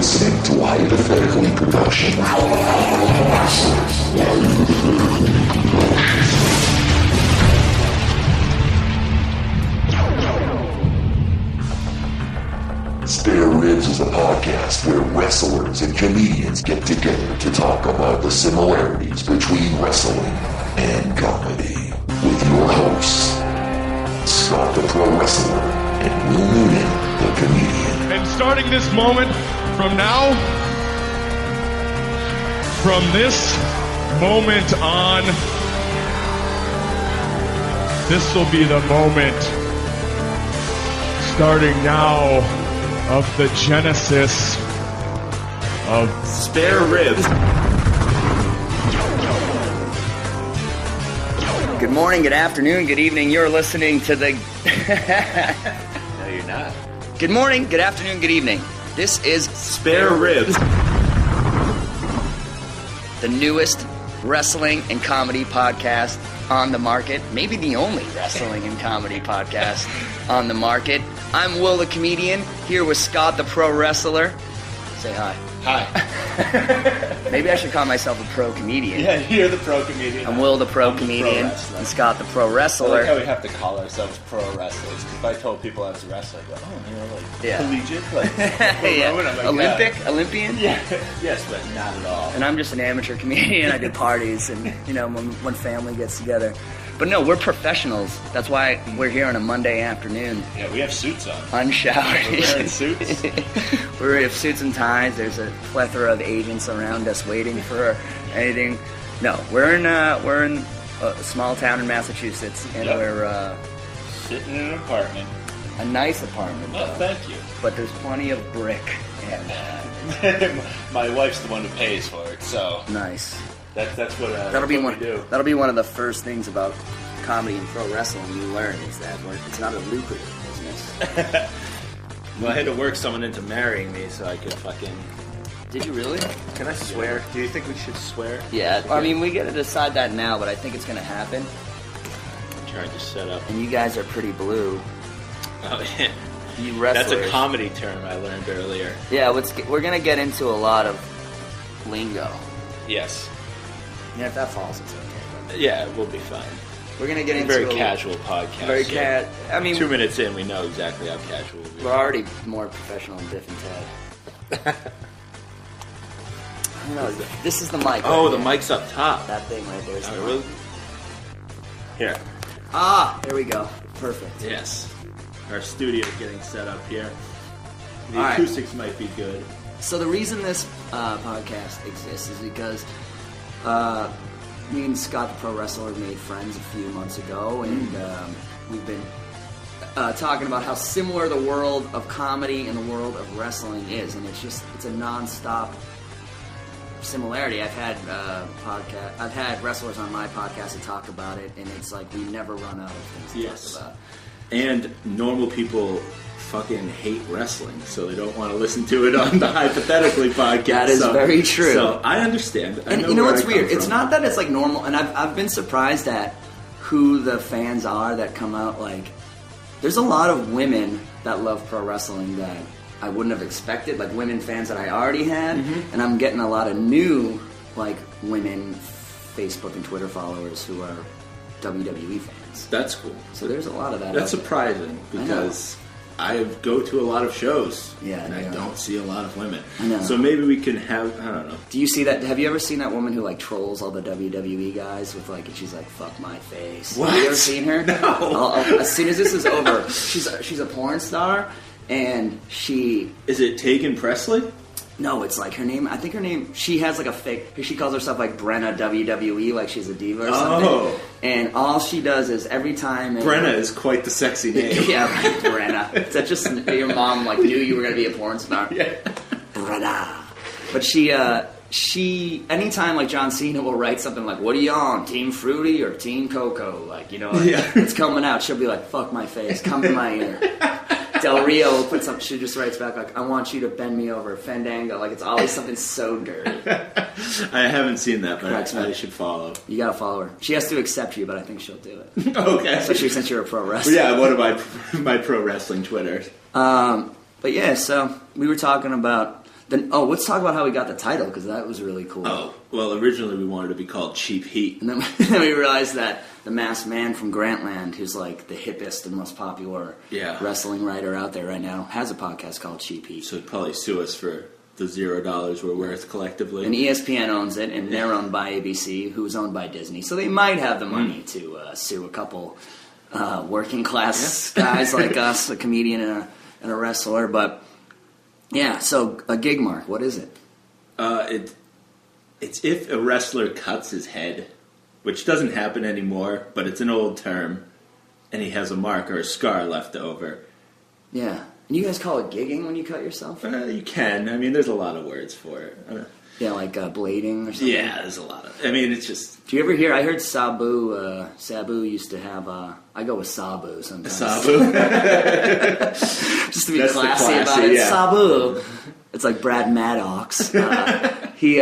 listening to Hypothetically Production. Spare Ribs is a podcast where wrestlers and comedians get together to talk about the similarities between wrestling and comedy. With your hosts, Scott the Pro Wrestler and Will Noonan the Comedian. And starting this moment from now, from this moment on, this will be the moment, starting now, of the genesis of Spare Ribs. Good morning, good afternoon, good evening. You're listening to the... No, you're not. Good morning, good afternoon, good evening. This is Spare Ribs. The newest wrestling and comedy podcast on the market. Maybe the only wrestling and comedy podcast on the market. I'm Will the Comedian, here with Scott the Pro Wrestler. Say hi. Hi. Maybe I should call myself a pro comedian. Yeah, you're the pro comedian. I'm Will the Pro Comedian, and Scott the Pro Wrestler. I like how we have to call ourselves pro wrestlers, because if I told people I was a wrestler, I'd go, oh, you're like collegiate? Like, yeah. like, Olympic? Olympian? Yeah. Yes, but not at all. And I'm just an amateur comedian. I do parties and, when family gets together. But no, we're professionals. That's why we're here on a Monday afternoon. Yeah, we have suits on. Unshowered. We're wearing suits. We have suits and ties. There's a plethora of agents around us waiting for anything. No, we're in a small town in Massachusetts, and we're sitting in an apartment. A nice apartment. Oh, thank you. But there's plenty of brick. And my wife's the one who pays for it, so nice. That's what that'll be what one. we do. That'll be one of the first things about comedy and pro wrestling you learn is that it's not a lucrative business. Well, I had to work someone into marrying me so I could fucking... Did you really? Can I swear? Do you think we should swear? Yeah, I mean, we gotta decide that now, but I think it's gonna happen. I'm trying to set up. And you guys are pretty blue. Oh, yeah. You wrestlers. That's a comedy term I learned earlier. Yeah, we're gonna get into a lot of lingo. Yes. Yeah, if that falls, it's okay. But yeah, we'll be fine. We're gonna get into a very casual podcast. Very I mean, 2 minutes in, we know exactly how casual we'll be. We're already more professional than Biff and Ted. I don't know. This is the mic. Oh, right the here. mic's up top. That thing right there is the Really? mic. Here. There we go. Perfect. Yes. Our studio's getting set up here. The All acoustics might be good. So the reason this podcast exists is because me and Scott the Pro Wrestler made friends a few months ago, and we've been talking about how similar the world of comedy and the world of wrestling is, and it's a non-stop similarity. I've had wrestlers on my podcast to talk about it, and it's like we never run out of things to talk about. And normal people fucking hate wrestling, so they don't want to listen to it on the Hypothetically podcast. That is very true. So I understand. And you know what's weird? It's not that it's like normal, and I've been surprised at who the fans are that come out. Like, there's a lot of women that love pro wrestling that I wouldn't have expected, like women fans that I already had, and I'm getting a lot of new like women Facebook and Twitter followers who are WWE fans. That's cool. So there's a lot of that. That's surprising because I go to a lot of shows, and I don't see a lot of women. I know. So maybe we can have, I don't know. Do you see that? Have you ever seen that woman who like trolls all the WWE guys with like, and she's like, "Fuck my face." What? Have you ever seen her? No. As soon as this is over, she's a porn star, and she... Is it Tegan Presley? No, it's like her name. I think her name. She has like a fake. She calls herself like Brenna WWE, like she's a diva or something. Oh. And all she does is every time. Brenna is quite the sexy name. Yeah, right, Brenna. Is that just your mom like knew you were gonna be a porn star? Yeah. Brenna. But she anytime like John Cena will write something like, "What are you on, Team Fruity or Team Coco?" Like, it's coming out. She'll be like, "Fuck my face, come to my ear." Del Rio will put something. She just writes back like, "I want you to bend me over." Fandango, like it's always something so dirty. I haven't seen that, but I should follow. You gotta follow her. She has to accept you, but I think she'll do it. Okay. Especially since you're a pro wrestler. Yeah, one of my pro wrestling Twitters. But yeah, so we were talking about Then let's talk about how we got the title, because that was really cool. Oh, well, originally we wanted to be called Cheap Heat. And then we realized that the masked man from Grantland, who's like the hippest and most popular wrestling writer out there right now, has a podcast called Cheap Heat. So he'd probably sue us for the $0 we're worth collectively. And ESPN owns it, and they're owned by ABC, who's owned by Disney. So they might have the money to sue a couple working class guys like us, a comedian and a wrestler. But yeah, so a gig mark, what is it? It's if a wrestler cuts his head, which doesn't happen anymore, but it's an old term, and he has a mark or a scar left over. Yeah. And you guys call it gigging when you cut yourself? You can. I mean, there's a lot of words for it. Yeah, like blading or something? Yeah, there's a lot of... I mean, it's just... Do you ever hear... I heard Sabu used to have... I go with Sabu sometimes. Sabu? Just to be classy about it. Yeah. Sabu. It's like Brad Maddox. He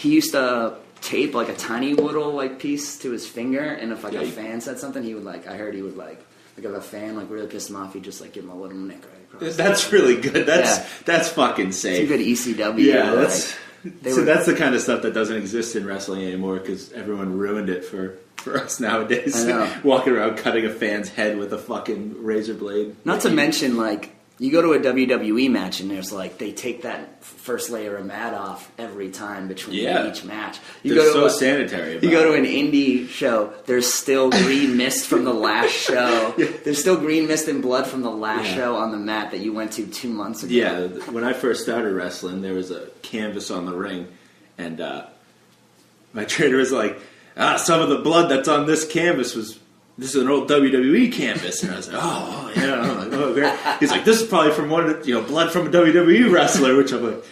used to tape like a tiny little like piece to his finger, and if like a fan said something, he would like... I heard he would like if a fan like really pissed him off, he'd just like give him a little nick right across. That's really good. That's fucking safe. It's a good ECW. Yeah, that's the kind of stuff that doesn't exist in wrestling anymore because everyone ruined it for us nowadays. I know. Walking around cutting a fan's head with a fucking razor blade. Not to mention, like, you go to a WWE match and there's like, they take that first layer of mat off every time between each match. They're so sanitary about You go to an indie show, there's still green mist from the last show. There's still green mist and blood from the last show on the mat that you went to 2 months ago. Yeah, when I first started wrestling, there was a canvas on the ring, and my trainer was like, some of the blood that's on this canvas this is an old WWE canvas. And I was like, oh, yeah. I'm like, oh, great. He's like, this is probably from blood from a WWE wrestler, which I'm like,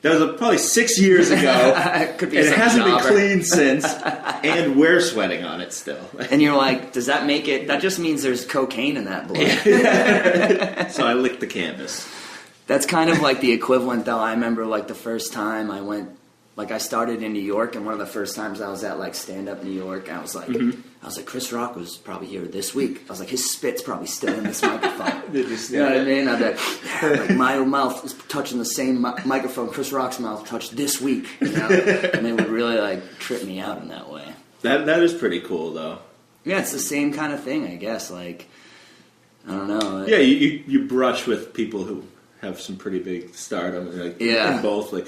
that was probably 6 years ago. Could be and it hasn't been cleaned since, and we're sweating on it still. And you're like, does that make it, that just means there's cocaine in that blood. So I licked the canvas. That's kind of like the equivalent, though. I remember like the first time I went, like I started in New York, and one of the first times I was at like stand up New York, I was like, Chris Rock was probably here this week. I was like, his spit's probably still in this microphone. You know what I mean? I'd be like, my mouth is touching the same microphone Chris Rock's mouth touched this week. You know? And they would really like trip me out in that way. That is pretty cool, though. Yeah, it's the same kind of thing, I guess. Like, I don't know. Yeah, you brush with people who have some pretty big stardom. Like, in both, like.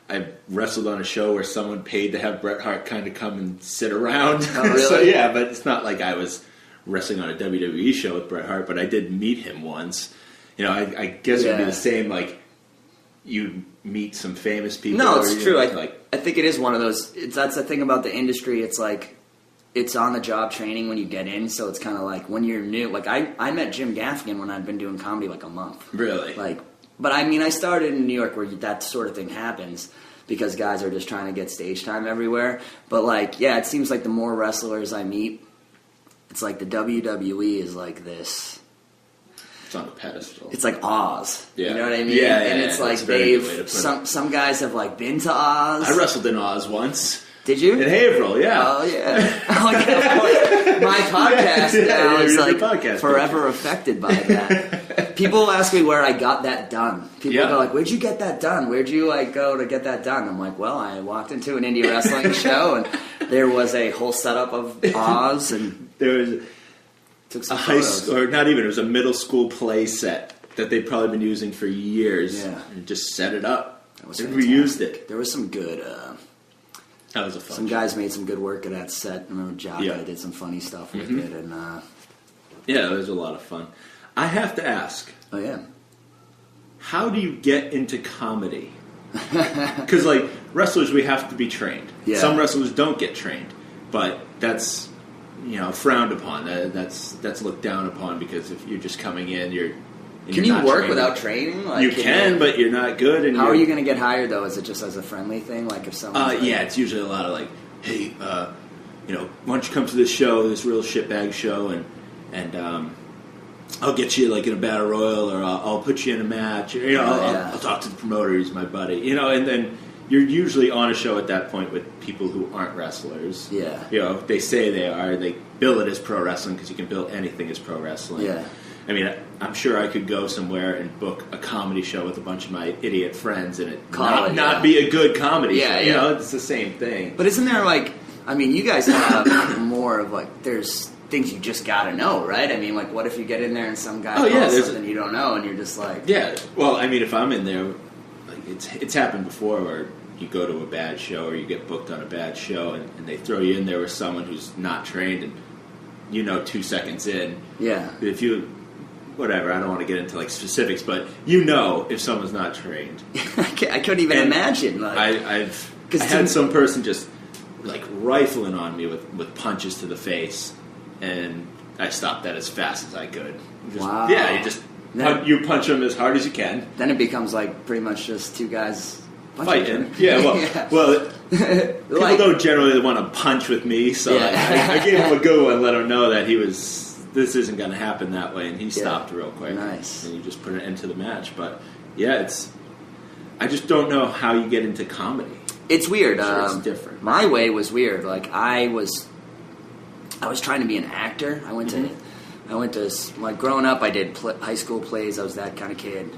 I wrestled on a show where someone paid to have Bret Hart kind of come and sit around. Oh, really? So, yeah, but it's not like I was wrestling on a WWE show with Bret Hart, but I did meet him once. You know, I guess it would be the same, like, you meet some famous people. No, it's true. I think it is one of those, that's the thing about the industry. It's like, it's on-the-job training when you get in, so it's kind of like when you're new. Like, I met Jim Gaffigan when I'd been doing comedy like a month. Really? Like, but I mean, I started in New York where that sort of thing happens because guys are just trying to get stage time everywhere. But like, yeah, it seems like the more wrestlers I meet, it's like the WWE is like this. It's on a pedestal. It's like Oz. Yeah. You know what I mean? Yeah, and it's like some guys have like been to Oz. I wrestled in Oz once. Did you? In Haverhill, yeah. Oh, yeah. My podcast now is like forever affected by that. People ask me where I got that done. People go like, where'd you get that done? Where'd you like go to get that done? I'm like, well, I walked into an indie wrestling show and there was a whole setup of Oz and there was took some a high school, or not even, it was a middle school play set that they'd probably been using for years. Yeah. And just set it up. That was and reused it. There was some good... that was a fun Some guys made some good work of that set. I remember Jaka did some funny stuff with it. And yeah, it was a lot of fun. I have to ask. Oh, yeah. How do you get into comedy? Because, like, wrestlers, we have to be trained. Yeah. Some wrestlers don't get trained. But that's, frowned upon. That's looked down upon because if you're just coming in, Can you work without training? Like, you can, but you're not good. And how are you going to get hired, though? Is it just as a friendly thing? Like if someone... yeah, it's usually a lot of like, hey, why don't you come to this show, this real shitbag show, and I'll get you like in a battle royal, or I'll put you in a match. I'll talk to the promoter, he's my buddy. And then you're usually on a show at that point with people who aren't wrestlers. Yeah. They say they are. They bill it as pro wrestling because you can bill anything as pro wrestling. Yeah. I mean, I'm sure I could go somewhere and book a comedy show with a bunch of my idiot friends and it not be a good comedy show. You know, it's the same thing. But isn't there like, I mean, you guys have more of like, there's things you just gotta know, right? I mean, like, what if you get in there and some guy calls something you don't know and you're just like... Yeah, well, I mean, if I'm in there, like, it's happened before where you go to a bad show or you get booked on a bad show and they throw you in there with someone who's not trained and 2 seconds in. Yeah. If you... Whatever, I don't want to get into like specifics, but if someone's not trained. I couldn't even imagine. Like, I had some person just like rifling on me with punches to the face, and I stopped that as fast as I could. Wow. Yeah, you punch them as hard as you can. Then it becomes like pretty much just two guys fighting. Yeah, well, people don't generally want to punch with me, so I gave him a good one, let him know that this isn't going to happen that way, and he stopped real quick. Nice. And you just put an end to the match. But yeah, I just don't know how you get into comedy. It's weird. It's different. My way was weird. Like I was trying to be an actor. I went to like growing up. I did high school plays. I was that kind of kid.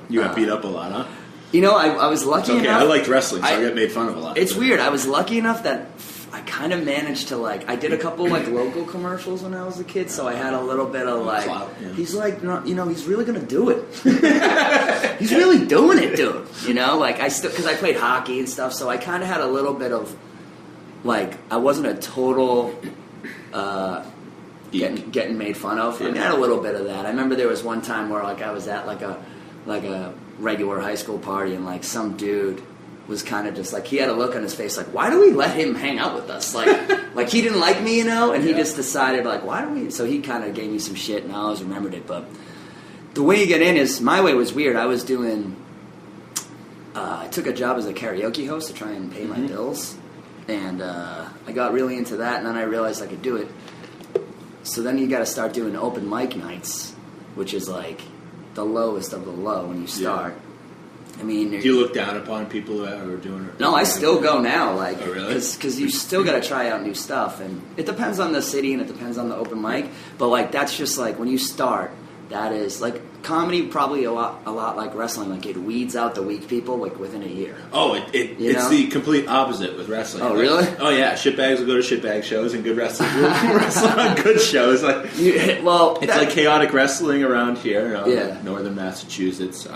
You got beat up a lot, huh? I was lucky enough. I liked wrestling, so I got made fun of a lot. It's weird. I was lucky enough that I kind of managed to I did a couple like local commercials when I was a kid, so I had a little bit of like, he's like, he's really gonna do it. He's really doing it, dude. Like because I played hockey and stuff, so I kind of had a little bit of like, I wasn't a total getting made fun of. I mean, I had a little bit of that. I remember there was one time where like I was at like a regular high school party and like some dude was kind of just like, he had a look on his face like, why do we let him hang out with us? Like he didn't like me, and he just decided like, why do we? So he kind of gave me some shit, and I always remembered it. But the way you get in is, my way was weird. I was doing, I took a job as a karaoke host to try and pay my bills, and I got really into that, and then I realized I could do it. So then you got to start doing open mic nights, which is like the lowest of the low when you start. I mean, do you look down upon people who are doing it? No, I still go now, like, really? Because you still got to try out new stuff, and it depends on the city and it depends on the open mic. But like, that's just like when you start, that is like comedy, probably a lot like wrestling. Like it weeds out the weak people like within a year. Oh, it's the complete opposite with wrestling. Oh, really? Oh yeah, shitbags will go to shitbag shows, and good wrestlers will wrestle on good shows. Like, it's like chaotic wrestling around here, northern Massachusetts.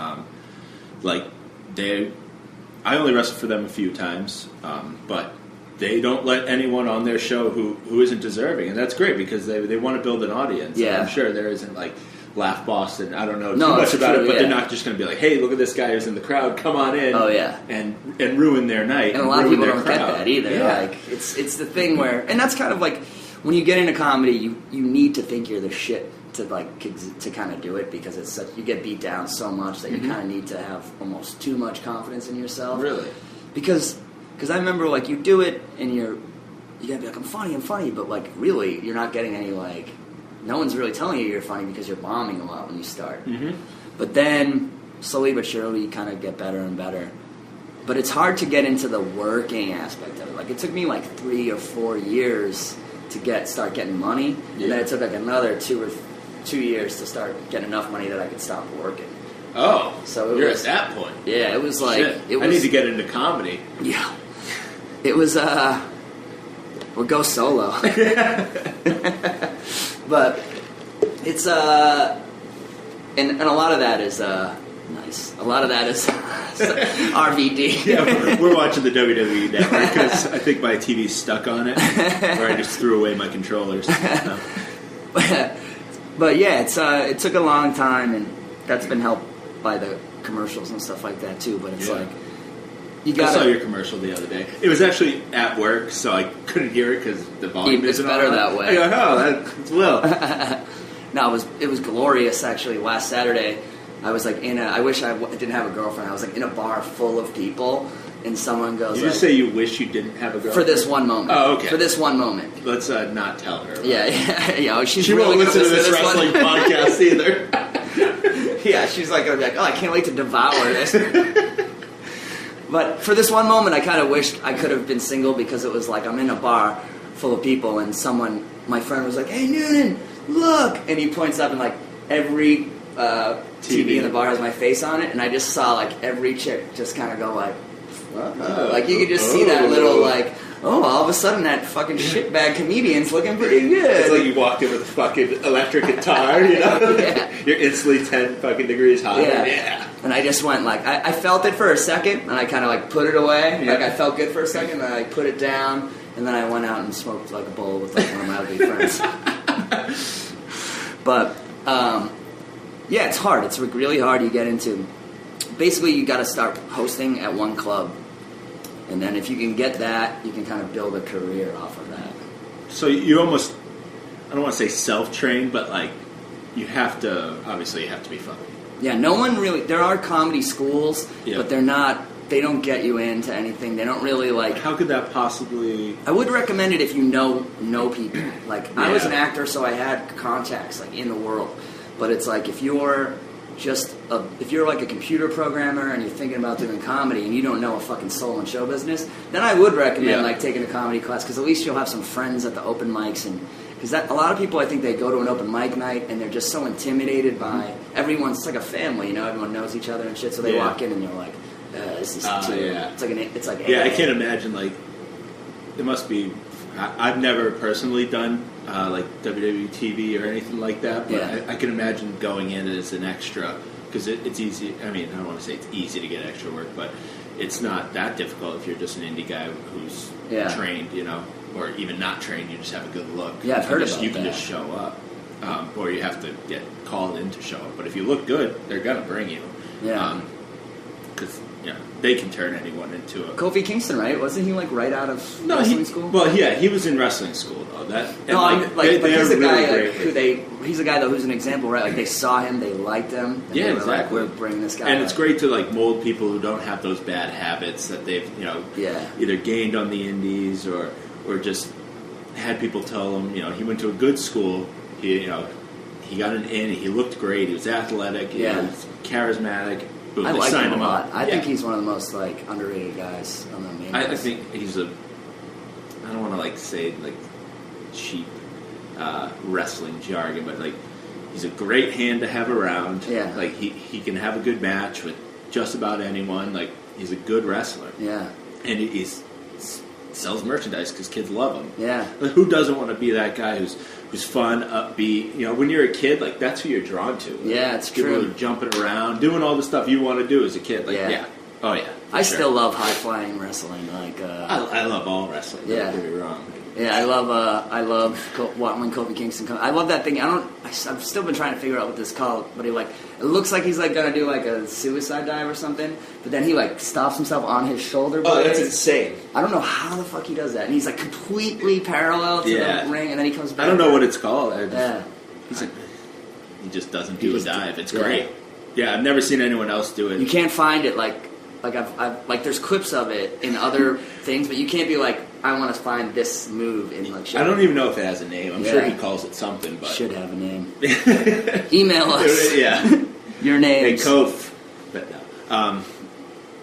I only wrestled for them a few times, but they don't let anyone on their show who isn't deserving, and that's great because they want to build an audience. Yeah, and I'm sure there isn't like Laugh Boston. I don't know too much about it, but they're not just going to be like, "Hey, look at this guy who's in the crowd. Come on in." Oh yeah, and ruin their night. And a lot of people don't get that either. Yeah. Like it's the thing where, and that's kind of like when you get into comedy, you need to think you're the shit to kind of do it, because it's such, you get beat down so much that you kind of need to have almost too much confidence in yourself. Really? Because I remember like you do it and you gotta be like, I'm funny, but like really you're not getting any like, no one's really telling you you're funny because you're bombing a lot when you start. Mm-hmm. But then slowly but surely you kind of get better and better. But it's hard to get into the working aspect of it. Like it took me like 3 or 4 years to start getting money, and then it took like another 2 years to start getting enough money that I could stop working. Oh, so you're at that point. Yeah, it was like... I need to get into comedy. Yeah. It was, we'll go solo. But it's, and a lot of that is, nice. A lot of that is RVD. Yeah, we're watching the WWE Network because I think my TV's stuck on it, or I just threw away my controllers. So. But yeah, it took a long time, and that's been helped by the commercials and stuff like that too. But it's like you got. I saw your commercial the other day. It was actually at work, so I couldn't hear it because the volume isn't better on. That way. I go, that's Will. No, it was glorious actually. Last Saturday, I was like I wish I didn't have a girlfriend. I was like in a bar full of people. And someone goes, Did you say you wish you didn't have a girlfriend? For this one moment. Oh, okay. For this one moment. Let's not tell her. Yeah. She really won't listen to this wrestling podcast either. Yeah, she's like, going to be like, oh, I can't wait to devour this. But for this one moment, I kind of wished I could have been single, because it was like I'm in a bar full of people, and my friend was like, hey, Noonan, look. And he points up and like every TV in the bar has my face on it, and I just saw like every chick just kind of go like, like you could just see that little like, oh, all of a sudden that fucking shitbag comedian's looking pretty good. It's like you walked in with a fucking electric guitar, you know? Yeah. You're instantly 10 fucking degrees higher. Yeah. And I just went like, I felt it for a second, and I kind of like put it away. Yeah. Like I felt good for a second, and I put it down, and then I went out and smoked like a bowl with like one of my other friends. But, yeah, it's hard. It's really hard. You get into, basically you got to start hosting at one club. And then if you can get that, you can kind of build a career off of that. So you almost, I don't want to say self-trained, but like you have to, obviously you have to be funny. Yeah, no one really, there are comedy schools, Yeah. but they don't get you into anything. They don't really like. How could that possibly? I would recommend it if you know people. Like I was Yeah. an actor, so I had contacts like in the world. But it's like if you're like a computer programmer and you're thinking about doing comedy and you don't know a fucking soul in show business, then I would recommend like taking a comedy class, because at least you'll have some friends at the open mics. And because a lot of people, I think they go to an open mic night and they're just so intimidated by everyone's. It's like a family, you know, everyone knows each other and shit. So they walk in and you're like, this is too. Yeah. It's like Yeah, I can't imagine like it must be. I've never personally done like WWE TV or anything like that, but I can imagine going in as an extra, because it's easy. I mean, I don't want to say it's easy to get extra work, but it's not that difficult if you're just an indie guy who's trained, you know, or even not trained. You just have a good look. Yeah, I've heard about that. You can just show up, or you have to get called in to show up. But if you look good, they're gonna bring you. Yeah. Because they can turn anyone into a. Kofi Kingston, right? Wasn't he like right out of wrestling school? Well, yeah, he was in wrestling school though. But he's a guy he's a guy though who's an example, right? Like they saw him, they liked him. And they were exactly. Like, we're bringing this guy. And it's great to like mold people who don't have those bad habits that they've either gained on the indies or just had people tell him. You know, he went to a good school. He got an in. He looked great. He was athletic. He was charismatic. I like him a lot. I think he's one of the most like underrated guys on the main. I think he's I don't want to like say like cheap wrestling jargon, but like he's a great hand to have around. Yeah. Like he can have a good match with just about anyone. Like he's a good wrestler. Yeah. And he sells merchandise because kids love him. Yeah. Like, who doesn't want to be that guy who's fun, upbeat? You know, when you're a kid, like that's who you're drawn to. Yeah, it's people true. Who are jumping around, doing all the stuff you want to do as a kid. Like, oh yeah. I still love high flying wrestling. Like, I love all wrestling. Don't get me wrong. Yeah, I love when Kofi Kingston comes. I love that thing. I've still been trying to figure out what this is called, but it looks like he's like gonna do like a suicide dive or something. But then he like stops himself on his shoulder blades. Oh, that's insane. I don't know how the fuck he does that, and he's like completely parallel to the ring, and then he comes back. I don't know what it's called. He just doesn't do a dive. It's great. Yeah, I've never seen anyone else do it. You can't find it like I've there's clips of it in other things, but you can't be like, I want to find this move in like. I don't even know if it has a name. I'm sure he calls it something, but should have a name. Email us. Yeah, your name. Hey, Kof. But no.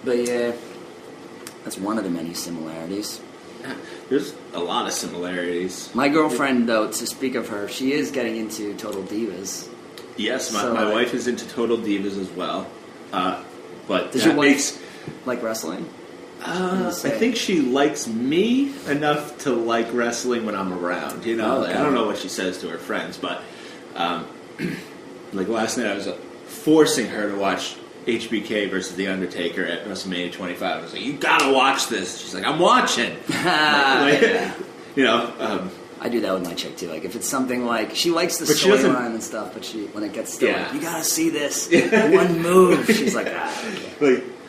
But yeah, that's one of the many similarities. There's a lot of similarities. My girlfriend, though, to speak of her, she is getting into Total Divas. Yes, my wife is into Total Divas as well. But does your wife like wrestling? I think she likes me enough to like wrestling when I'm around. You know, I don't know what she says to her friends, but like last night I was forcing her to watch HBK versus The Undertaker at WrestleMania 25. I was like, you gotta watch this. She's like, I'm watching. You know. I do that with my chick too. Like if it's something like she likes the storyline and stuff, but when it gets to like, you gotta see this one move, she's like,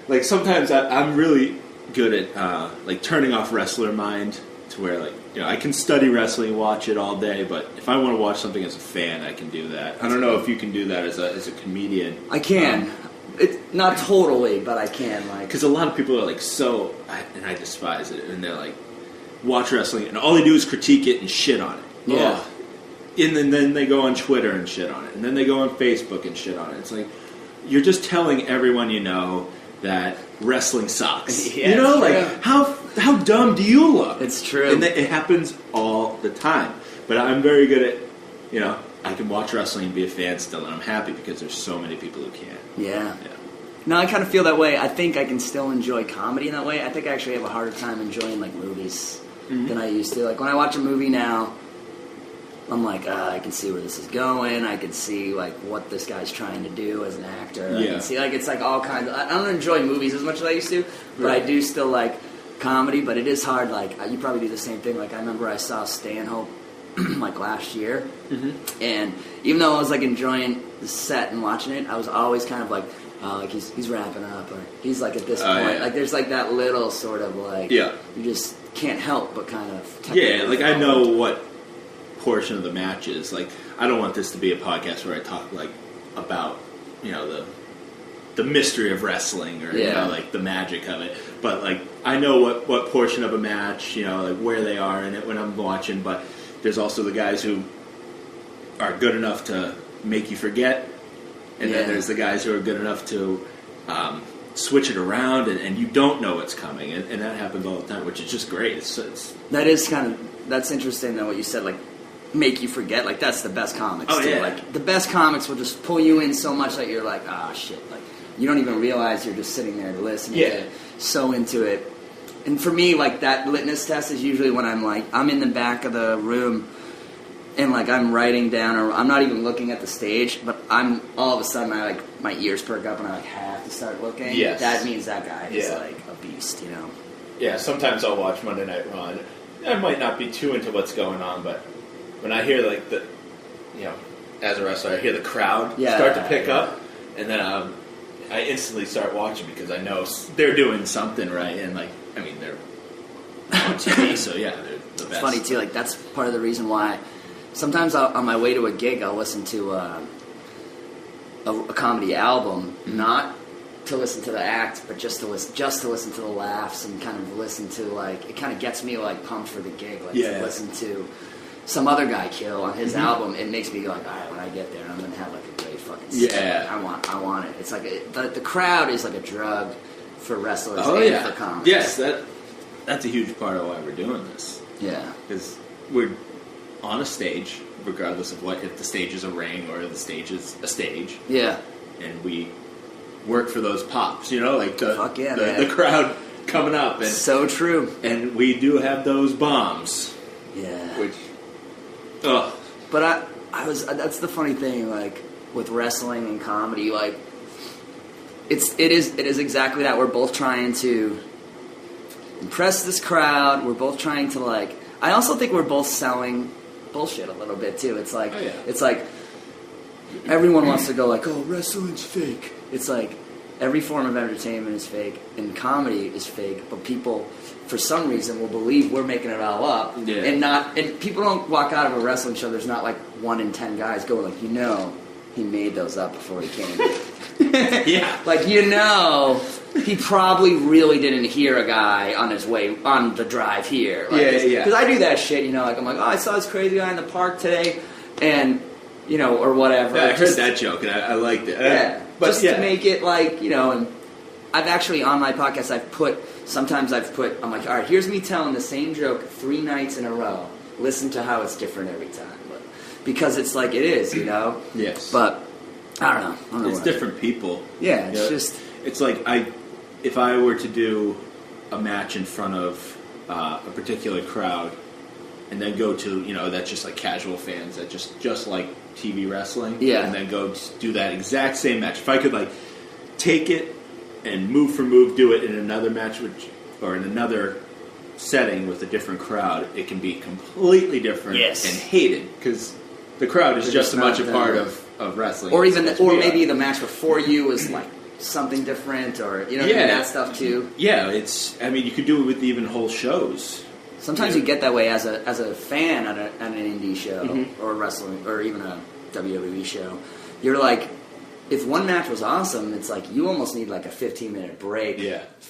like sometimes I'm really good at like turning off wrestler mind to where like I can study wrestling, watch it all day, but if I want to watch something as a fan, I can do that. I don't know if you can do that as a comedian. I can. It's not totally, but I can. Like because a lot of people are like and I despise it, and they're like watch wrestling and all they do is critique it and shit on it. Yeah. And then they go on Twitter and shit on it, and then they go on Facebook and shit on it. It's like you're just telling everyone you know that wrestling sucks. Yeah, you know, like how dumb do you look? It's true, and it happens all the time. But I'm very good at I can watch wrestling and be a fan still, and I'm happy because there's so many people who can't. Yeah. No, I kind of feel that way. I think I can still enjoy comedy in that way. I think I actually have a harder time enjoying like movies than I used to. Like when I watch a movie now, I'm like, I can see where this is going. I can see like what this guy's trying to do as an actor. I can see like it's like all kinds of. I don't enjoy movies as much as I used to, but I do still like comedy. But it is hard. Like you probably do the same thing. Like I remember I saw Stanhope like last year, and even though I was like enjoying the set and watching it, I was always kind of like he's wrapping up, or he's like at this point. Like there's like that little sort of like you just can't help but kind of like I know what portion of the match is. Like I don't want this to be a podcast where I talk like about the mystery of wrestling or like the magic of it, but like I know what portion of a match, like where they are in it when I'm watching. But there's also the guys who are good enough to make you forget, and then there's the guys who are good enough to switch it around, and you don't know what's coming, and that happens all the time, which is just great. That's interesting though what you said, like make you forget. Like that's the best comics too. Yeah. Like the best comics will just pull you in so much that you're like, shit, like you don't even realize you're just sitting there listening to it, so into it. And for me, like that litmus test is usually when I'm in the back of the room and like I'm writing down, or I'm not even looking at the stage, but I'm all of a sudden my ears perk up and I like have to start looking. Yes. That means that guy is like a beast, Yeah, sometimes I'll watch Monday Night Raw. I might not be too into what's going on, but when I hear like as a wrestler, I hear the crowd start to pick up, and then I instantly start watching because I know they're doing something right, and like I mean they're on TV, so they're the best. It's funny too. Like that's part of the reason why sometimes on my way to a gig I'll listen to a comedy album, not to listen to the act, but just to listen to the laughs and kind of listen to like it kind of gets me like pumped for the gig. Like to listen to some other guy kill on his album, it makes me go like, all right, when I get there, I'm gonna have like a great fucking set. I want it. It's like the crowd is like a drug for wrestlers and for comics. Yes, that's a huge part of why we're doing this. Yeah, because we're on a stage, regardless of if the stage is a ring or the stage is a stage. Yeah, and we work for those pops, like the crowd coming up. And so true. And we do have those bombs. Yeah. Which, But that's the funny thing, like, with wrestling and comedy, like, it is exactly that. We're both trying to impress this crowd. We're both trying to, like, I also think we're both selling bullshit a little bit, too. It's like, it's like, everyone wants to go like, oh, wrestling's fake. It's like, every form of entertainment is fake, and comedy is fake, but people, for some reason, will believe we're making it all up, and people don't walk out of a wrestling show. There's not like 1 in 10 guys go like, he made those up before he came. Like he probably really didn't hear a guy on his way on the drive here. Like, because I do that shit. Like I'm like, I saw this crazy guy in the park today, and or whatever. Yeah, I heard that joke and I liked it. But to make it like and I've actually on my podcast I'm like, all right, here's me telling the same joke 3 nights in a row. Listen to how it's different every time, because it's like it is, Yes. But I don't know. It's different people. Yeah, it's it's like if I were to do a match in front of a particular crowd, and then go to that's just like casual fans that just like TV wrestling, and then go do that exact same match. If I could like take it and move for move do it in another match, or in another setting with a different crowd, it can be completely different and hated because the crowd is just as much a part of wrestling. Or even maybe the match before you was like something different, or that stuff too. Yeah, you could do it with even whole shows. Sometimes you get that way as a fan at an indie show or wrestling or even a WWE show. You're like, if one match was awesome, it's like you almost need like a 15-minute break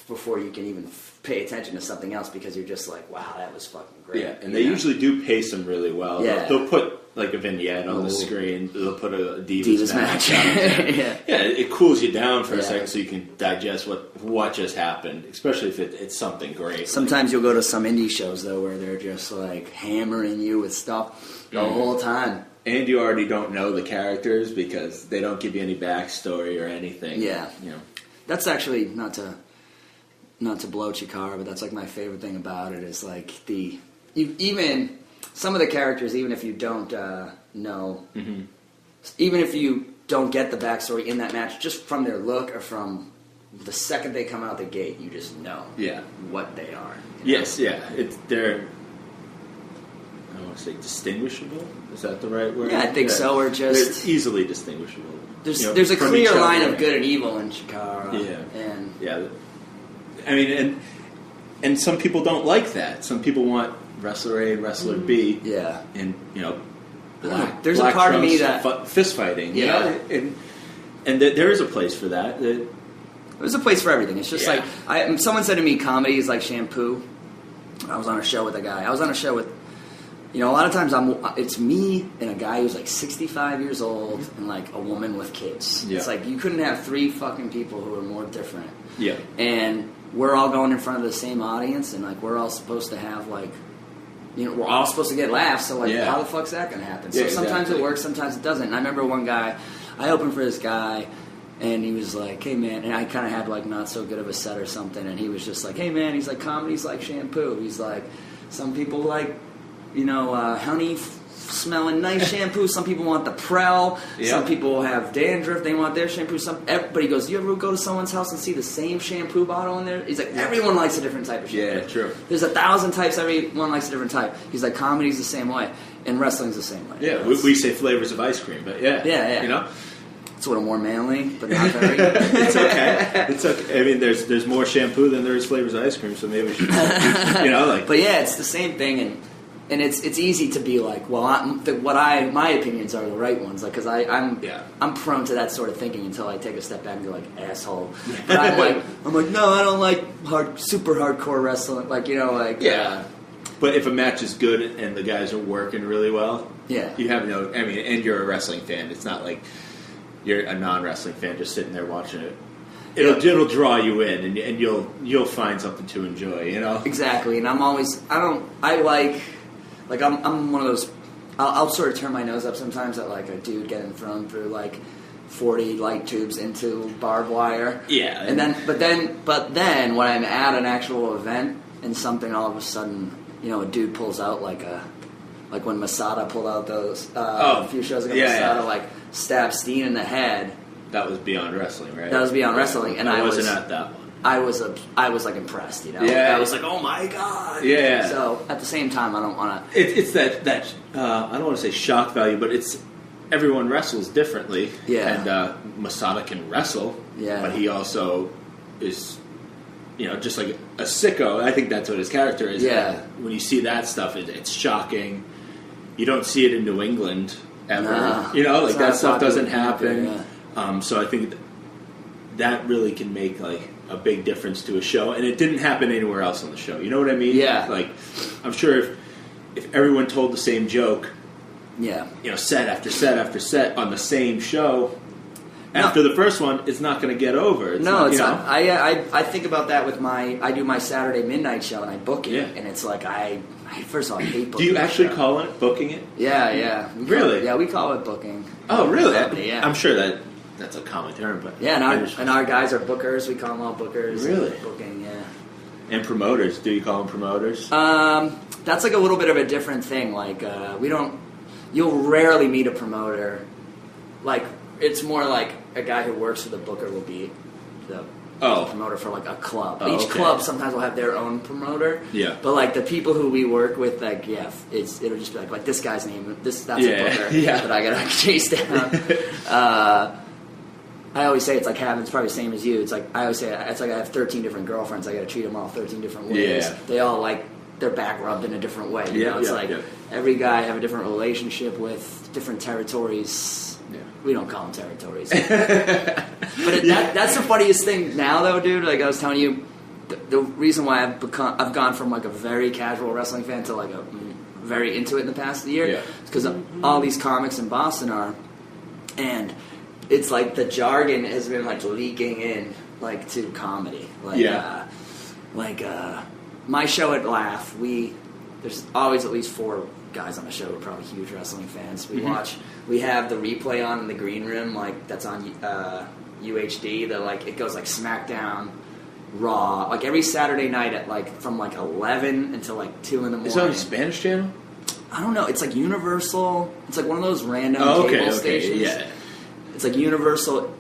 before you can even pay attention to something else, because you're just like, wow, that was fucking great. Yeah, and they usually do pace them really well. Yeah. They'll put like a vignette on the screen. They'll put a Divas match. It cools you down for a second so you can digest what just happened, especially if it's something great. Sometimes you'll go to some indie shows, though, where they're just like hammering you with stuff the whole time. And you already don't know the characters because they don't give you any backstory or anything. Yeah. You know. That's actually, not to blow Chikara, but that's like my favorite thing about it is like even some of the characters, even if you don't know, even if you don't get the backstory in that match, just from their look or from the second they come out the gate, you just know what they are. Yes, yeah. They're, I don't want to say distinguishable. Is that the right word? Yeah, I think so. Or just they're easily distinguishable. There's a clear line of good and evil in Chikara. I mean, and some people don't like that. Some people want wrestler A and wrestler B. Yeah, and there's a part of me that fist fighting. Yeah, and there is a place for that. There's a place for everything. It's just like someone said to me, comedy is like shampoo. I was on a show with a guy. I was on a show with. A lot of times it's me and a guy who's like 65 years old and like a woman with kids. Yeah. It's like you couldn't have 3 fucking people who are more different. Yeah. And we're all going in front of the same audience and like we're all supposed to have like, we're all supposed to get laughs. So like how the fuck's that going to happen? So sometimes it works, sometimes it doesn't. And I remember one guy, I opened for this guy and he was like, hey man, and I kind of had like not so good of a set or something. And he was just like, hey man, he's like, comedy's like shampoo. He's like, some people like, honey smelling nice shampoo. Some people want the Prel. Yeah. Some people have dandruff. They want their shampoo. Everybody goes, you ever go to someone's house and see the same shampoo bottle in there? He's like, everyone likes a different type of shampoo. Yeah, true. There's 1,000 types. Everyone likes a different type. He's like, comedy's the same way. And wrestling's the same way. Yeah, we say flavors of ice cream, but yeah. It's a little more manly, but not very. It's okay. I mean, there's more shampoo than there is flavors of ice cream, so maybe we should, But yeah, it's the same thing, and it's easy to be like, well, my opinions are the right ones, like because I'm prone to that sort of thinking until I take a step back and go like asshole. But I'm like no, I don't like super hardcore wrestling, But if a match is good and the guys are working really well, you have and you're a wrestling fan. It's not like you're a non-wrestling fan just sitting there watching it. It'll draw you in, and you'll find something to enjoy. Exactly. And I'm one of those. I'll sort of turn my nose up sometimes at like a dude getting thrown through like 40 light tubes into barbed wire. Yeah. And then when I'm at an actual event and something all of a sudden, a dude pulls out like when Masada pulled out those a few shows ago. Masada stabbed Steen in the head. That was Beyond Wrestling, right? That was Beyond Wrestling, and I wasn't at that one. I was like impressed, Yeah. I was like, oh my god. Yeah. So at the same time, I don't want to. It's that I don't want to say shock value, but it's everyone wrestles differently. Yeah. And Masada can wrestle. Yeah. But he also is, just like a sicko. I think that's what his character is. Yeah. When you see that stuff, it's shocking. You don't see it in New England ever. Nah, that stuff doesn't happen. Yeah. So I think that really can make a big difference to a show, and it didn't happen anywhere else on the show. You know what I mean? Yeah. I'm sure if everyone told the same joke, set after set after set on the same show, after the first one, it's not going to get over. It's not. I think about that with I do my Saturday midnight show and I book it, and it's like first of all, I hate booking. Do you actually call it booking it? Yeah. Really? We call it booking. Oh, really? Yeah. I'm sure that's a common term, but and our guys are bookers. We call them all bookers. Really? Booking, yeah. And promoters. Do you call them promoters? That's like a little bit of a different thing. You'll rarely meet a promoter. It's more like a guy who works for the booker will be the promoter for a club. Each club sometimes will have their own promoter. Yeah. But the people who we work with, it'll just be like this guy's name. That's a booker that I gotta chase down. I always say it's probably the same as you. I always say it's like I have 13 different girlfriends. I got to treat them all 13 different ways. Yeah. They all their back rubbed in a different way. Every guy I have a different relationship with, different territories. Yeah. We don't call them territories. But that's the funniest thing now, though, dude. I was telling you, the reason why I've gone from a very casual wrestling fan to a very into it in the past year is because all these comics in Boston are, and it's the jargon has been leaking in to comedy. My show at Laugh, there's always at least 4 guys on the show are probably huge wrestling fans. We have the replay on in the green room, like that's on UHD. It goes like SmackDown, Raw, like every Saturday night at from 11 until 2 in the morning. Is it on the Spanish channel? I don't know. It's like Universal. It's like one of those random cable stations. Yeah. It's like Universal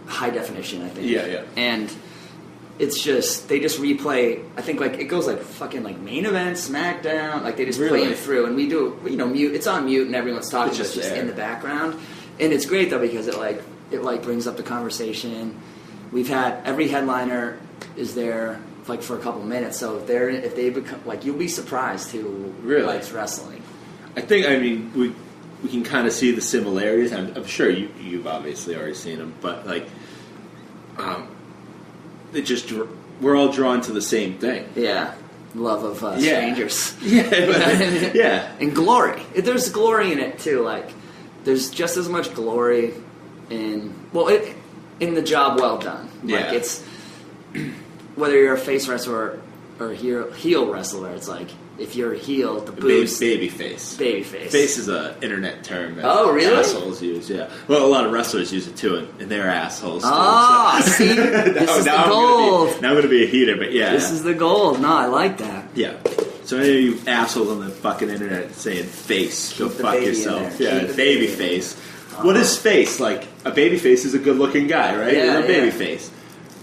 high definition, I think. Yeah. And it's just, they just replay, I think it goes fucking main event, SmackDown, they just play it through, and we do, mute, it's on mute and everyone's talking, it's just in the background. And it's great though because it brings up the conversation. We've had, every headliner is there for a couple minutes, so if they become, you'll be surprised who likes wrestling. I think, we can kind of see the similarities. I'm sure you've obviously already seen them, but we're all drawn to the same thing. Yeah, love of strangers. Yeah, and glory. There's glory in it too. There's just as much glory in the job well done. It's whether you're a face wrestler or heel wrestler. It's if you're a heel, the boost. Baby face. Face is an internet term that assholes use, yeah. Well, a lot of wrestlers use it too, and they're assholes too. See? This is the gold. Now I'm going to be a heater, but yeah. This is the gold. No, I like that. Yeah. So any of you assholes on the fucking internet saying face, go fuck yourself. Yeah, baby face. What is face? A baby face is a good looking guy, right? Yeah, you're a baby face.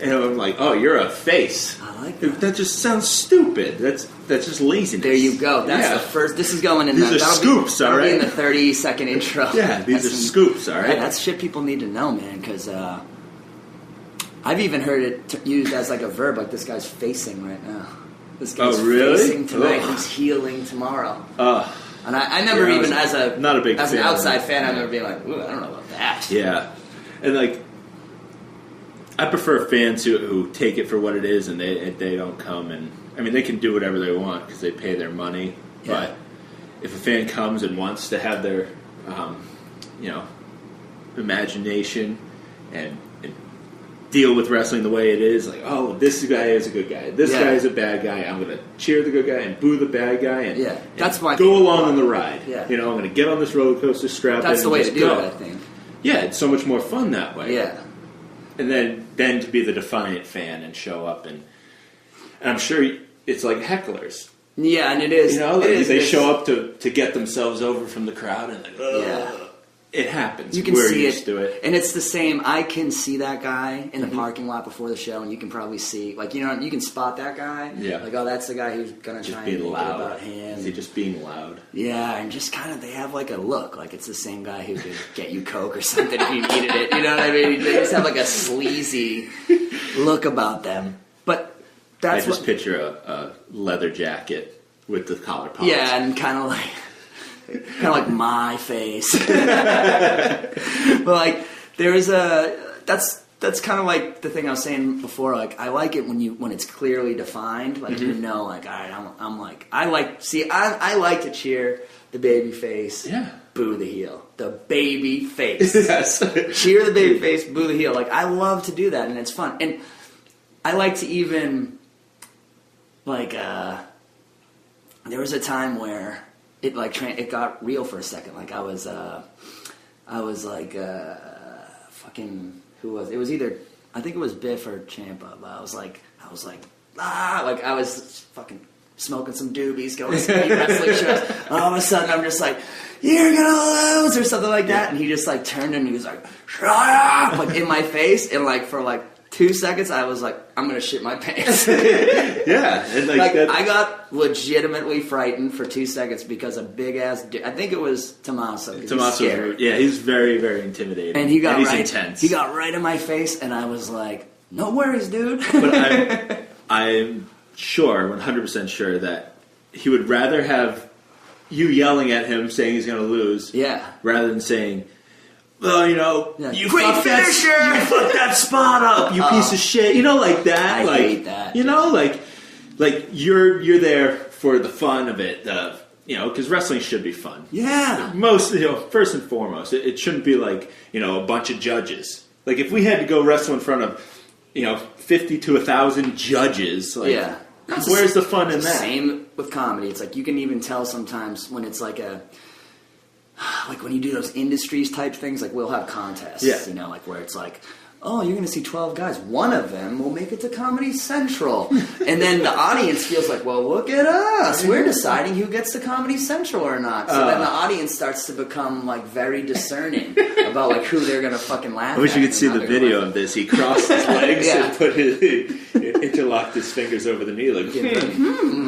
And I'm oh, you're a face. I like that. That just sounds stupid. That's just laziness. There you go. That's the first. This is going in. These are scoops, all right? Be in the 30-second intro. Yeah, these are scoops, all right? Yeah, that's shit people need to know, man. Because I've even heard it used as a verb. This guy's facing right now. This guy's facing tonight. He's healing tomorrow. And I never even as an outside fan, I remember being ooh, I don't know about that. Yeah, and I prefer fans who take it for what it is and they don't come and they can do whatever they want because they pay their money. Yeah. But if a fan comes and wants to have their imagination and deal with wrestling the way it is, oh, this guy is a good guy, this guy is a bad guy, I'm going to cheer the good guy and boo the bad guy and, that's why go along on the ride. Yeah. I'm going to get on this roller coaster, strap that's in, the way and to do it, I think. Yeah, it's so much more fun that way. Yeah. And then to be the defiant fan and show up and I'm sure it's like hecklers. Yeah, and it is. They show up to get themselves over from the crowd and it happens. You can We're see used to it. And it's the same. I can see that guy in the parking lot before the show, and you can probably see, you can spot that guy. Yeah. Oh, that's the guy who's gonna try and make it about him. Is he just being loud? Yeah, and just kind of they have a look, it's the same guy who could get you Coke or something if you needed it. You know what I mean? They just have a sleazy look about them. But that's I just picture a leather jacket with the collar pops. Yeah, and kind of like my face. But there is that's kind of the thing I was saying before. I like it when it's clearly defined. All right, I like to cheer the baby face. Yeah. Boo the heel. The baby face. Yes. Cheer the baby face, boo the heel. I love to do that, and it's fun. And I like to even there was a time where it it got real for a second. I was fucking, who was it? Was either, I think it was Biff or Ciampa. But I was fucking smoking some doobies, going to some wrestling shows. And all of a sudden I'm just you're gonna lose or something like that. And he just turned and he was shut up, in my face. And for 2 seconds, I was I'm gonna shit my pants. Yeah, and I got legitimately frightened for 2 seconds because a big ass. I think it was Tommaso. Tommaso, he's very, very intimidating, and he's intense. He got right in my face, and I was "No worries, dude." But I'm sure, 100% sure that he would rather have you yelling at him saying he's gonna lose, rather than saying, well, you fucked that spot up, you piece of shit. Like that. I hate that. You're there for the fun of it. Because wrestling should be fun. Yeah. First and foremost, it shouldn't be a bunch of judges. If we had to go wrestle in front of, 50 to 1,000 judges, Where's the fun in that? Same with comedy. It's like you can even tell sometimes when it's like when you do those industries type things, like we'll have contests, you know, like where it's like, oh, you're going to see 12 guys. One of them will make it to Comedy Central. And then the audience feels like, well, look at us. We're deciding who gets to Comedy Central or not. So then the audience starts to become, like, very discerning about, like, who they're going to fucking laugh at. I wish you could see the video of this. He crossed his legs and put interlocked his fingers over the knee. Like,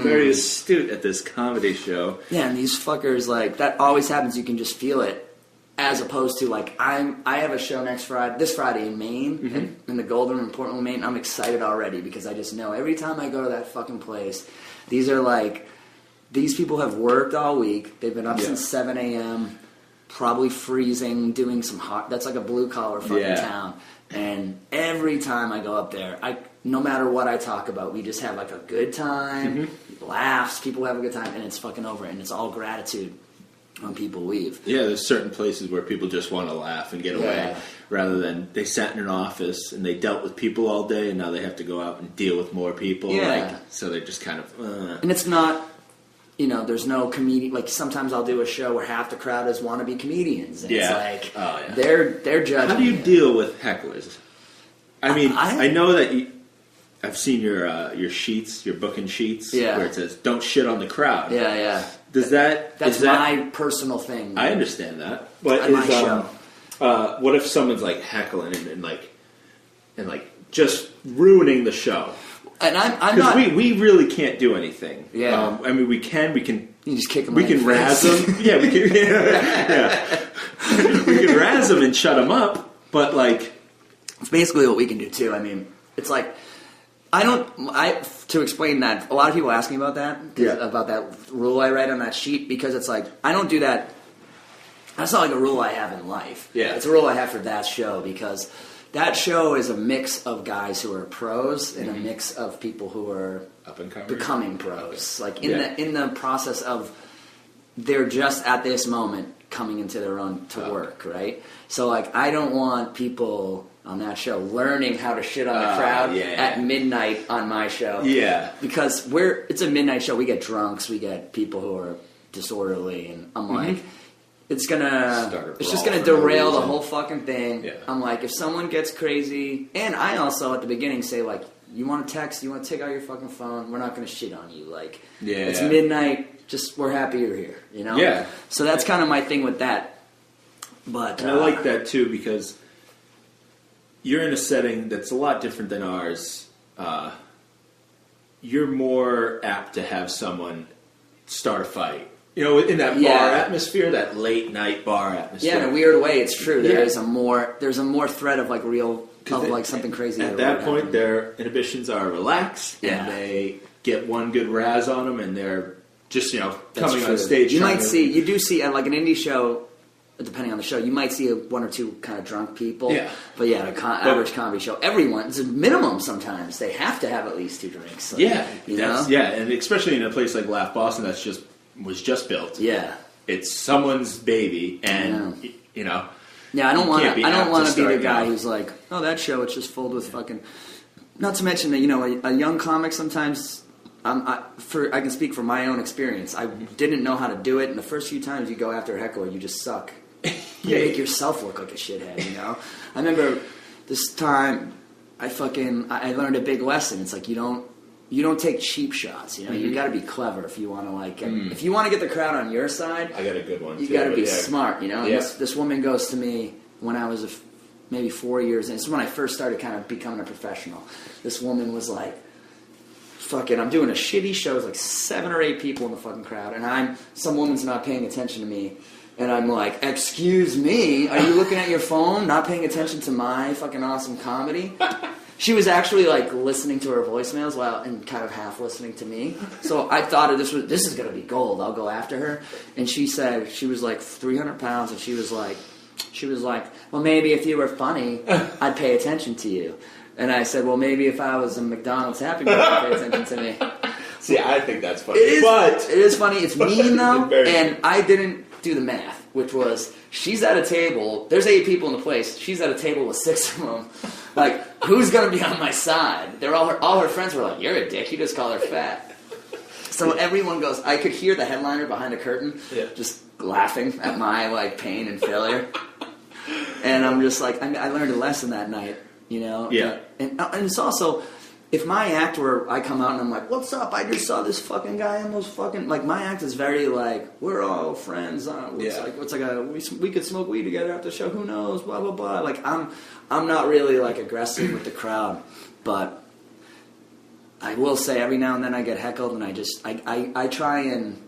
very astute at this comedy show. Yeah, and these fuckers, like, that always happens. You can just feel it. As opposed to, like, I have a show this Friday in Maine, in the Golden Room in Portland, Maine. I'm excited already because I just know every time I go to that fucking place, these people have worked all week. They've been up since 7 a.m., probably freezing, doing some hot, that's like a blue-collar fucking town. And every time I go up there, no matter what I talk about, we just have, like, a good time, laughs, people have a good time, and it's fucking over. And it's all gratitude when people leave. Yeah, there's certain places where people just want to laugh and get away, rather than they sat in an office and they dealt with people all day, and now they have to go out and deal with more people. Yeah. So they're just kind of... And it's not, you know, there's no comedian... Like, sometimes I'll do a show where half the crowd is wannabe comedians. And it's like, they're judging. How do you deal with hecklers? I mean, I know that I've seen your sheets, your booking sheets, where it says, don't shit on the crowd. Yeah, yeah. That's my personal thing. I understand that. But my show. What if someone's like heckling and just ruining the show? And I'm not. We really can't do anything. Yeah. I mean, we can. You just kick them. We can razz them. Yeah, we can. We can razz them and shut them up. But like, it's basically what we can do too. I mean, it's like. To explain that, a lot of people ask me about that, about that rule I write on that sheet, because it's like, I don't do that. That's not like a rule I have in life. Yeah. It's a rule I have for that show, because that show is a mix of guys who are pros and a mix of people who are up and coming, becoming pros. Like in the process of, they're just at this moment coming into their own to work, right? So like, I don't want people on that show learning how to shit on the crowd at midnight on my show. Yeah. Because it's a midnight show. We get drunks, we get people who are disorderly, and I'm like, it's just gonna derail the whole fucking thing. Yeah. I'm like, if someone gets crazy, and I also at the beginning say like, you want to text, you want to take out your fucking phone, we're not gonna shit on you. Like, it's midnight, just we're happy you're here, you know? Yeah. So that's kind of my thing with that. But and I like that too, because you're in a setting that's a lot different than ours. You're more apt to have someone start a fight. You know, in that bar atmosphere, that late night bar atmosphere. Yeah, in a weird way, it's true. There's a more threat of like real, of like something crazy. At that point, their inhibitions are relaxed, and they get one good razz on them, and they're just coming on stage. You do see at like an indie show. Depending on the show, you might see one or two kind of drunk people. Yeah. But average comedy show, it's a minimum sometimes. They have to have at least 2 drinks. Like, you know? Yeah, and especially in a place like Laugh Boston was just built. Yeah. It's someone's baby, and, Yeah, I don't want to be the guy who's like, oh, that show, it's just filled with fucking... Not to mention that, a young comic sometimes... I can speak from my own experience. I didn't know how to do it, and the first few times you go after a heckler, you just suck. You make yourself look like a shithead, you know? I remember this time I learned a big lesson. It's like you don't take cheap shots, you know? You got to be clever if you want to if you want to get the crowd on your side. I got a good one. You got to be smart, you know? Yeah. This woman goes to me when I was maybe 4 years in. This is when I first started kind of becoming a professional. This woman was like, fucking, I'm doing a shitty show. There's like 7 or 8 people in the fucking crowd, and some woman's not paying attention to me. And I'm like, excuse me, are you looking at your phone, not paying attention to my fucking awesome comedy? She was actually like listening to her voicemails and kind of half listening to me. So I thought this is going to be gold. I'll go after her. And she said, she was like 300 pounds, and she was like, well, maybe if you were funny, I'd pay attention to you. And I said, well, maybe if I was a McDonald's Happy Meal, you'd pay attention to me. See, I think that's funny. It is funny. It's mean, though. And I didn't do the math, which was, she's at a table. There's 8 people in the place. She's at a table with 6 of them. Like, who's gonna be on my side? They're all her friends were like, "You're a dick. You just call her fat." So everyone goes. I could hear the headliner behind a curtain, just laughing at my like pain and failure, and I'm just like, I learned a lesson that night, you know. Yeah. And it's also, if my act where I come out and I'm like, "What's up? I just saw this fucking guy in those fucking," like my act is very like, we're all friends. We could smoke weed together after the show. Who knows? Blah blah blah. Like I'm not really like aggressive with the crowd, but I will say every now and then I get heckled, and I try and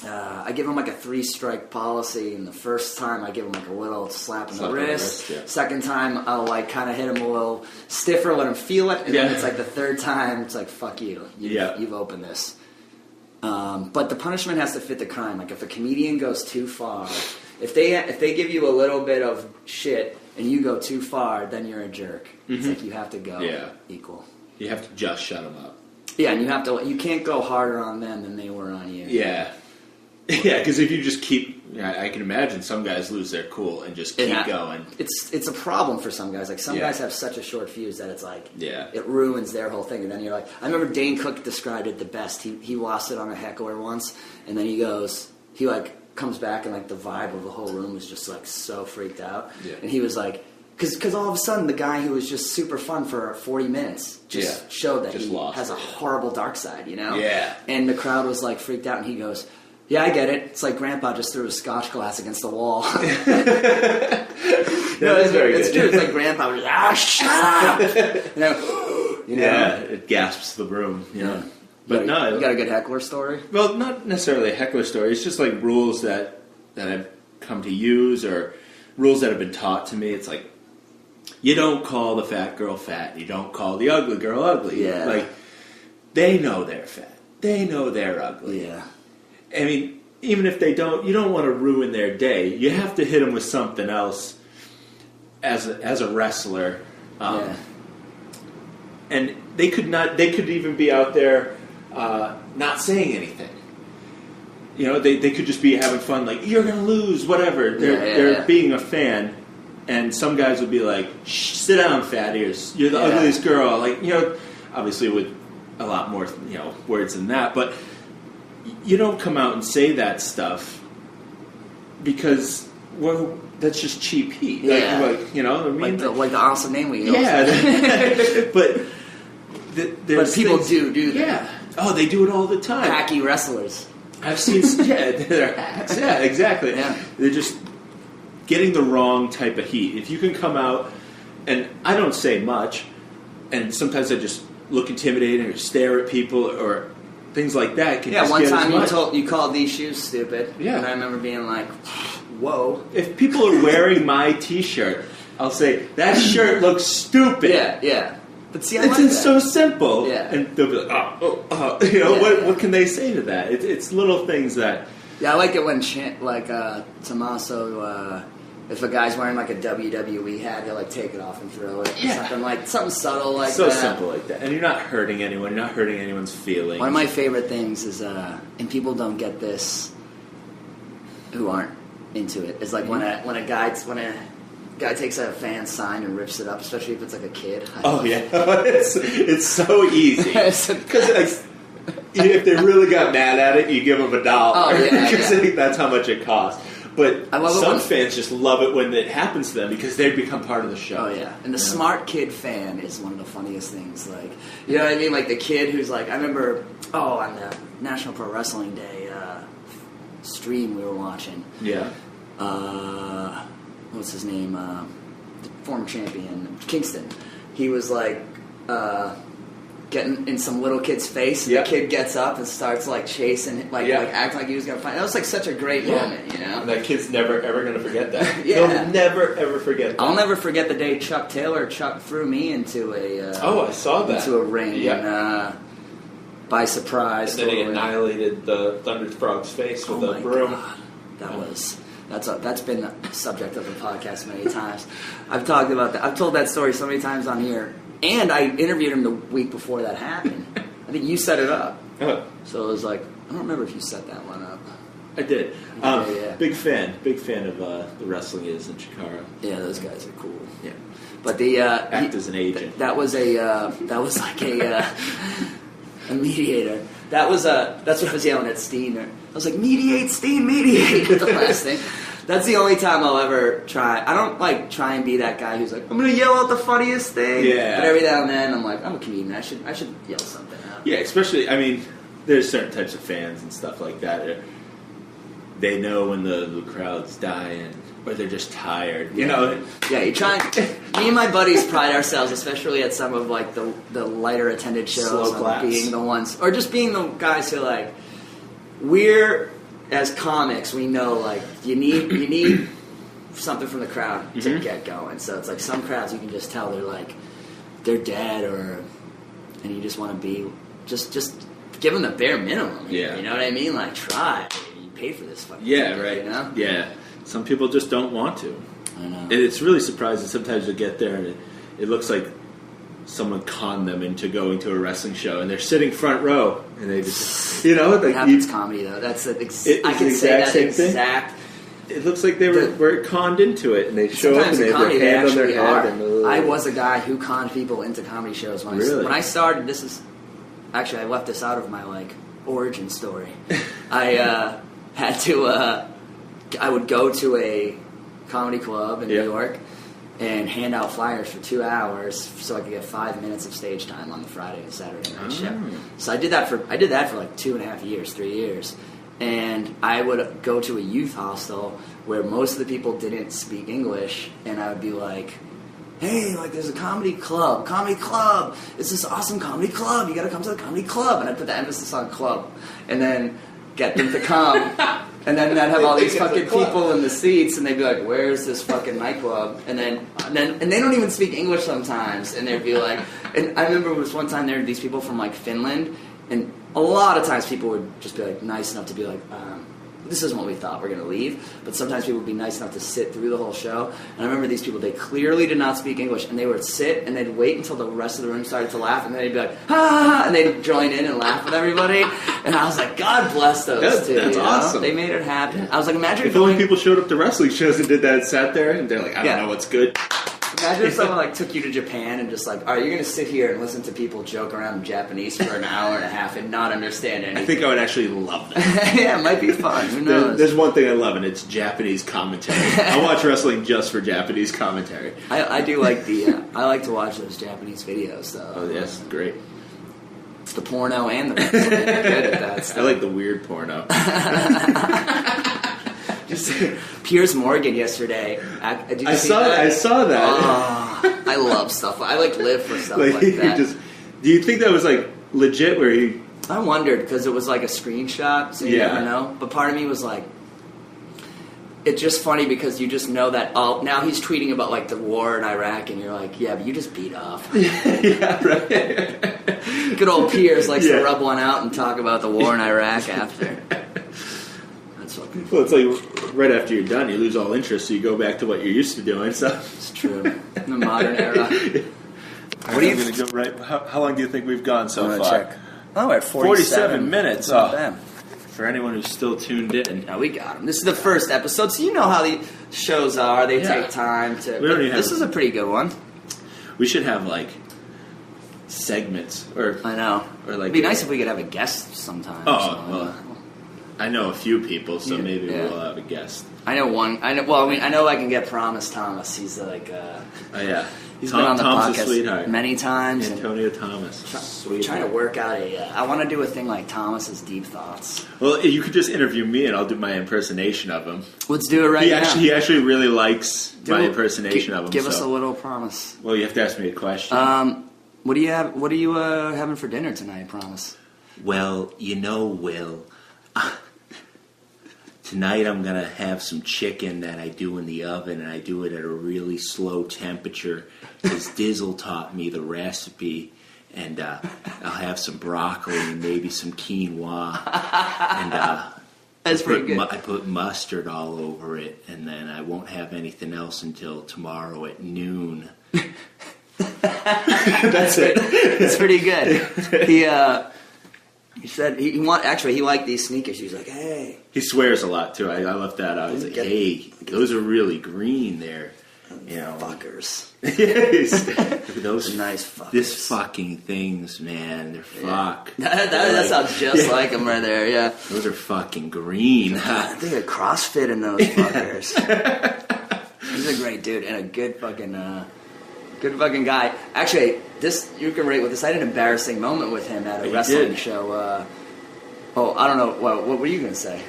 I give them like a 3-strike policy, and the first time I give them like a little slap in the wrist. Yeah. Second time I'll like kind of hit them a little stiffer, let them feel it, and then it's like the third time it's like, fuck you, you've opened this. But the punishment has to fit the crime. Like if a comedian goes too far, if they give you a little bit of shit and you go too far, then you're a jerk. It's like you have to go equal. You have to just shut them up. Yeah, and you can't go harder on them than they were on you. Yeah. Yeah, because if you just keep, I can imagine some guys lose their cool and just keep going. It's a problem for some guys. Like some guys have such a short fuse that it's like it ruins their whole thing. And then you're like, I remember Dane Cook described it the best. He lost it on a heckler once, and then he like comes back and like the vibe of the whole room was just like so freaked out. Yeah. And he was like, because all of a sudden the guy who was just super fun for 40 minutes just showed that he has a horrible dark side, you know? Yeah. And the crowd was like freaked out, and he goes, "Yeah, I get it. It's like Grandpa just threw a scotch glass against the wall." It's very good. It's true. It's like Grandpa was like, shut up! You know? Yeah, it gasps the room. Yeah. But you got a good heckler story? Well, not necessarily a heckler story. It's just like rules that I've come to use, or rules that have been taught to me. It's like, you don't call the fat girl fat. You don't call the ugly girl ugly. Yeah. Like, they know they're fat. They know they're ugly. Yeah. I mean, even if they don't, you don't want to ruin their day. You have to hit them with something else as a wrestler. And they could even be out there not saying anything. You know, they could just be having fun, like, you're going to lose, whatever. They're being a fan. And some guys would be like, "Shh, sit down, fat ears. You're the ugliest girl." Like, you know, obviously with a lot more, you know, words than that. But you don't come out and say that stuff because, well, that's just cheap heat. Yeah. Like, you know what I mean? Like the awesome name we use. Yeah. But people do that. Yeah. Oh, they do it all the time. Hacky wrestlers. I've seen, they're hacks. Yeah, exactly. Yeah. They're just getting the wrong type of heat. If you can come out, and I don't say much, and sometimes I just look intimidating or stare at people or things like that. One time you called these shoes stupid. Yeah. And I remember being like, whoa. If people are wearing my t-shirt, I'll say, that shirt looks stupid. Yeah. But see, it's so simple. Yeah. And they'll be like, you know, what can they say to that? It's little things that... Yeah, I like it when, Tommaso, if a guy's wearing like a WWE hat, he'll like take it off and throw it. Yeah. Something subtle like that. So simple like that. And you're not hurting anyone. You're not hurting anyone's feelings. One of my favorite things is, and people don't get this who aren't into it, is like when a guy takes a fan sign and rips it up, especially if it's like a kid. Oh yeah, it's so easy because if they really got mad at it, you give them $1 because that's how much it costs. But some fans just love it when it happens to them because they become part of the show. Oh yeah, and the smart kid fan is one of the funniest things. Like, you know what I mean? Like the kid who's like, I remember, on the National Pro Wrestling Day stream we were watching. Yeah. What's his name? The former champion, Kingston. He was like getting in some little kid's face, and the kid gets up and starts like chasing, like acting like he was gonna fight. That was like such a great moment, you know. And that kid's never ever gonna forget that. He'll never ever forget that. I'll never forget the day Chuck Taylor threw me into a. I saw that into a ring. Yeah. And, by surprise. And then he annihilated the Thunder Frog's face with a broom. God. That's been the subject of the podcast many times. I've talked about that. I've told that story so many times on here. And I interviewed him the week before that happened. I think you set it up. So it was like, I don't remember if you set that one up. I did. Big fan of the Wrestling Is in Chikara. Yeah, those guys are cool. Yeah. But the act as an agent. That was like a mediator. That's what I was yelling at Steen. I was like, mediate, Steen, mediate. The last thing. That's the only time I'll ever try. I don't like try and be that guy who's like, I'm gonna yell out the funniest thing. Yeah. But every now and then I'm like, I'm a comedian. I should yell something out. Yeah, especially, I mean, there's certain types of fans and stuff like that. They know when the crowd's dying, or they're just tired. You know? Yeah, you try. Me and my buddies pride ourselves, especially at some of like the lighter attended shows, on being the ones, or just being the guys who like. We're as comics, we know like you need something from the crowd to get going. So it's like some crowds you can just tell they're dead, and you just want to be just give them the bare minimum. Yeah, you know what I mean. Like try. You pay for this fucking. Yeah, thing, right. You know? Yeah, some people just don't want to. I know. And it's really surprising. Sometimes you get there and it looks like someone conned them into going to a wrestling show, and they're sitting front row, and they just, you know, like it happens comedy though. That's I can say that exact. It looks like they were conned into it, and they show up and they have their hand on their head. And, I was a guy who conned people into comedy shows when I started. This is actually I left this out of my like origin story. I had to. I would go to a comedy club in New York and hand out flyers for 2 hours so I could get 5 minutes of stage time on the Friday and Saturday night show. So I did that for like 2.5 years, 3 years. And I would go to a youth hostel where most of the people didn't speak English, and I would be like, hey, like there's a comedy club. It's this awesome comedy club. You gotta come to the comedy club. And I'd put the emphasis on club. And then get them to come. And then I'd have all these fucking people in the seats, and they'd be like, where's this fucking nightclub? And they don't even speak English sometimes, and they'd be like, and I remember it was one time there were these people from like Finland, and a lot of times people would just be like nice enough to be like, this isn't what we thought, we're going to leave. But sometimes people would be nice enough to sit through the whole show. And I remember these people, they clearly did not speak English, and they would sit and they'd wait until the rest of the room started to laugh, and then they'd be like, ha, and they'd join in and laugh with everybody. And I was like, God bless those two. That's awesome. They made it happen. I was like, imagine if only people showed up to wrestling shows and did that and sat there, and they're like, I don't know what's good. Imagine if someone like took you to Japan and just like, all right, you're going to sit here and listen to people joke around in Japanese for an hour and a half and not understand anything. I think I would actually love that. Yeah, it might be fun. Who knows? There's one thing I love, and it's Japanese commentary. I watch wrestling just for Japanese commentary. I do like I like to watch those Japanese videos, though. Oh, yes, great. It's the porno and the wrestling. They're good at that stuff. I like the weird porno. Just Piers Morgan yesterday. Did you see that? I saw that. Oh, I love stuff. I like live for stuff like that. Do you think that was like legit? Where he? I wondered because it was like a screenshot, so you never know. But part of me was like, it's just funny because you just know that. Oh, now he's tweeting about like the war in Iraq, and you're like, yeah, but you just beat off. Yeah, right. Good old Piers likes to rub one out and talk about the war in Iraq after. Well, it's like right after you're done, you lose all interest, so you go back to what you're used to doing. So it's true. In the modern era. What are you going to go right? How long do you think we've gone so far? Check. Oh, we're at 47 minutes. Oh. For anyone who's still tuned in, no, we got them. This is the first episode, so you know how the shows are. They take time to. This is a pretty good one. We should have like segments, or I know, or like it'd be nice if we could have a guest sometime. Oh, well. I know a few people, so maybe we'll have a guest. I know one. I know I can get Promise Thomas. He's like, he's been on the podcast sweetheart. many times. Antonio Thomas, trying to work out I want to do a thing like Thomas's Deep Thoughts. Well, you could just interview me, and I'll do my impersonation of him. Let's do it right now. He actually really likes my impersonation of him. Give us a little promise. Well, you have to ask me a question. What do you have? What are you having for dinner tonight, Promise? Well, Will. Tonight I'm going to have some chicken that I do in the oven, and I do it at a really slow temperature because Dizzle taught me the recipe, and I'll have some broccoli and maybe some quinoa, and That's pretty good. I put mustard all over it, and then I won't have anything else until tomorrow at noon. That's it. It's pretty good. He said he liked these sneakers. He was like, hey. He swears a lot, too. I left that out. He's like, hey, those are really green there. You know, fuckers. Those nice fuckers. This fucking things, man. They're fuck. That sounds just like them right there. Yeah. Those are fucking green. I think a CrossFit in those fuckers. He's a great dude and a good fucking guy. Actually, you can relate with this. I had an embarrassing moment with him at a wrestling show. I don't know. What were you gonna say?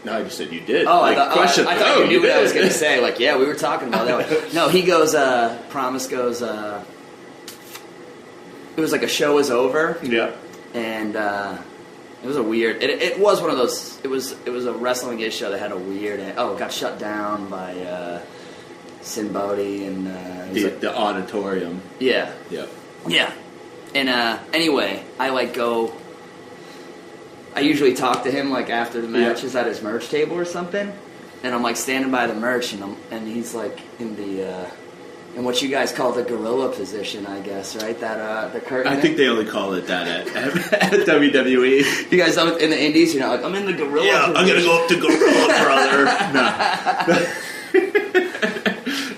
No, I just said you did. Oh, I thought you knew what I was going to say. Like, yeah, we were talking about that. No, he goes, Promise goes, it was like a show was over. Yeah. And it was a weird, it was one of those, it was a wrestling show that had a weird, it got shut down by Sin Bodhi and... the auditorium. Yeah. Yeah. Yeah. And anyway, I usually talk to him like after the matches at his merch table or something, and I'm like standing by the merch, and he's like in what you guys call the gorilla position, I guess, right? That the curtain. I think they only call it that at WWE. You guys know in the indies, you're not like I'm in the gorilla. Yeah, position. I'm gonna go up to gorilla, brother. No.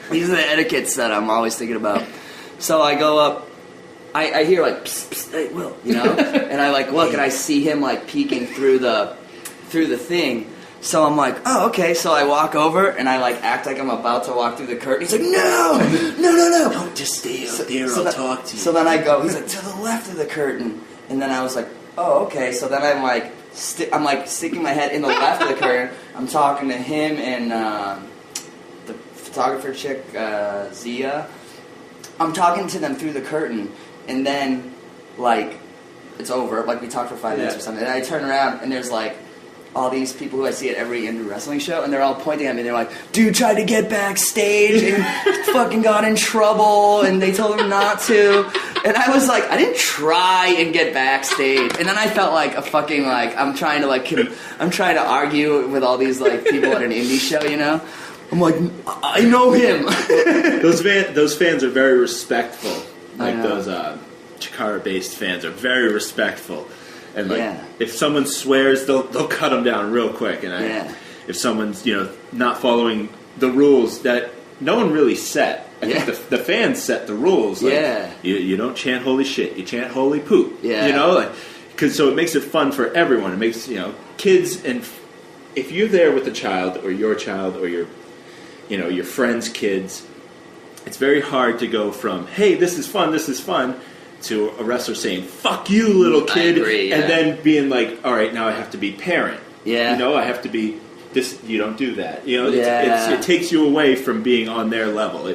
These are the etiquettes that I'm always thinking about. So I go up. I hear like, psst, psst, hey, Will, you know? And I like look and I see him like peeking through the thing. So I'm like, oh, okay. So I walk over and I like act like I'm about to walk through the curtain. He's like, no. Don't just stay up there, I'll talk to you. So then I go, he's like, to the left of the curtain. And then I was like, oh, okay. So then I'm like, sticking my head in the left of the curtain. I'm talking to him and the photographer chick, Zia. I'm talking to them through the curtain. And then, like, it's over. Like, we talked for 5 minutes or something. And I turn around, and there's, like, all these people who I see at every indie wrestling show. And they're all pointing at me. They're like, dude tried to get backstage and fucking got in trouble. And they told him not to. And I was like, I didn't try and get backstage. And then I felt like a fucking, like, I'm trying to argue with all these, like, people at an indie show, you know? I'm like, I know him. Those fans are very respectful. Like those Chikara-based fans are very respectful, and like if someone swears, they'll cut them down real quick. And if someone's not following the rules that no one really set, I think the fans set the rules. Like, you don't chant holy shit, you chant holy poop. Yeah, so it makes it fun for everyone. It makes kids, and if you're there with a child or your your friends' kids. It's very hard to go from, hey, this is fun, to a wrestler saying, fuck you, little kid, and then being like, all right, now I have to be parent. Yeah. I have to be this, you don't do that. It takes you away from being on their level.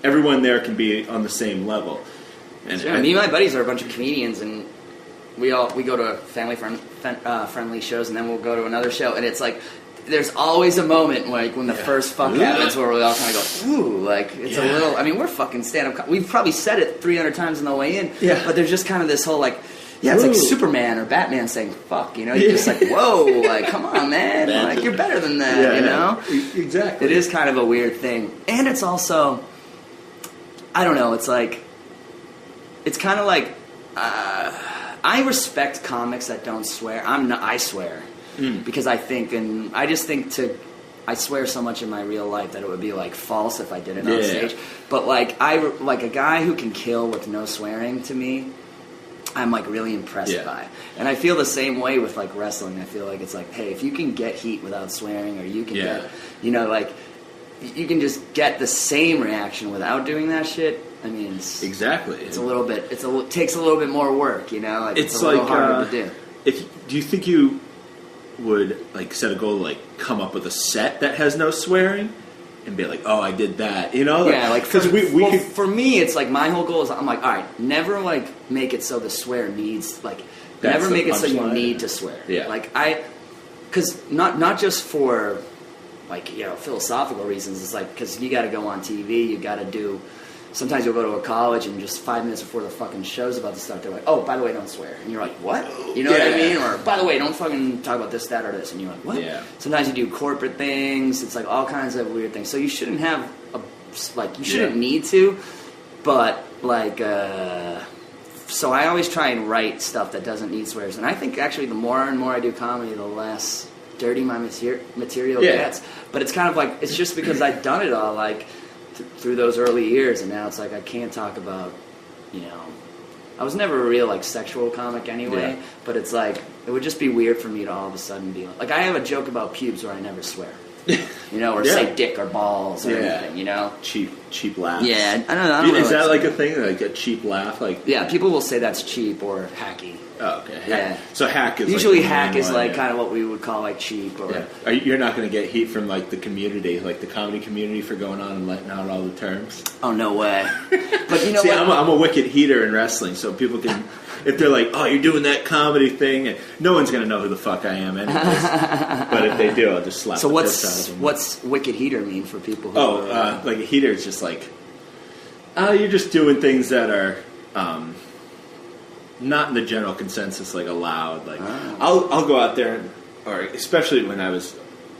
Everyone there can be on the same level. And me and my buddies are a bunch of comedians, and we go to family friendly shows, and then we'll go to another show, and it's like, there's always a moment like when the first fuck happens where we all kind of go, ooh, like it's a little. I mean, we're fucking stand-up. We've probably said it 300 times on the way in. Yeah. But there's just kind of this whole like, it's like Superman or Batman saying fuck. You're just like, whoa, like come on, man, like you're better than that. Exactly. It is kind of a weird thing, and it's also, I don't know. It's like, it's kind of like, I respect comics that don't swear. I swear. Because I swear so much in my real life that it would be like false if I did it on stage. But like a guy who can kill with no swearing, to me, I'm like really impressed by. And I feel the same way with like wrestling. I feel like it's like, hey, if you can get heat without swearing, or you can get, like you can just get the same reaction without doing that shit. I mean, it's a little bit. It takes a little bit more work, Like it's a little harder to do. Do you think you would like set a goal to like come up with a set that has no swearing and be like, oh, I did that, because for me it's like my whole goal is I'm like, all right, never like make it so the swear needs like never make it so you need to swear. Like because not just for like philosophical reasons. It's like because you got to go on TV, you got to do. Sometimes you'll go to a college and just 5 minutes before the fucking show's about to start, they're like, oh, by the way, don't swear. And you're like, what? You know what I mean? Or, by the way, don't fucking talk about this, that, or this. And you're like, what? Yeah. Sometimes you do corporate things. It's like all kinds of weird things. So you shouldn't have, you shouldn't need to. But, so I always try and write stuff that doesn't need swears. And I think actually the more and more I do comedy, the less dirty my material gets. But it's kind of like, it's just because I've done it all, like, through those early years, and now it's like I can't talk about, you know, I was never a real, like, sexual comic anyway, but it's like, it would just be weird for me to all of a sudden be like I have a joke about pubes where I never swear. You know, or say dick or balls or anything, you know? Cheap laughs. Yeah, I don't know. Is that like a thing, like a cheap laugh? Like, yeah, people will say that's cheap or hacky. Oh, okay. Yeah. So hack is usually like hack is like kind of what we would call like cheap. Or you're not going to get heat from like the community, like the comedy community, for going on and letting out all the terms. Oh, no way. But you know See, what? I'm a wicked heater in wrestling, so people can, if they're like, oh, you're doing that comedy thing, and no one's going to know who the fuck I am anyways. But if they do, I'll just slap the piss out of them. What's wicked heater mean for people who like a heater is just like, you're just doing things that are not in the general consensus, like allowed. Like I'll go out there, or especially when I was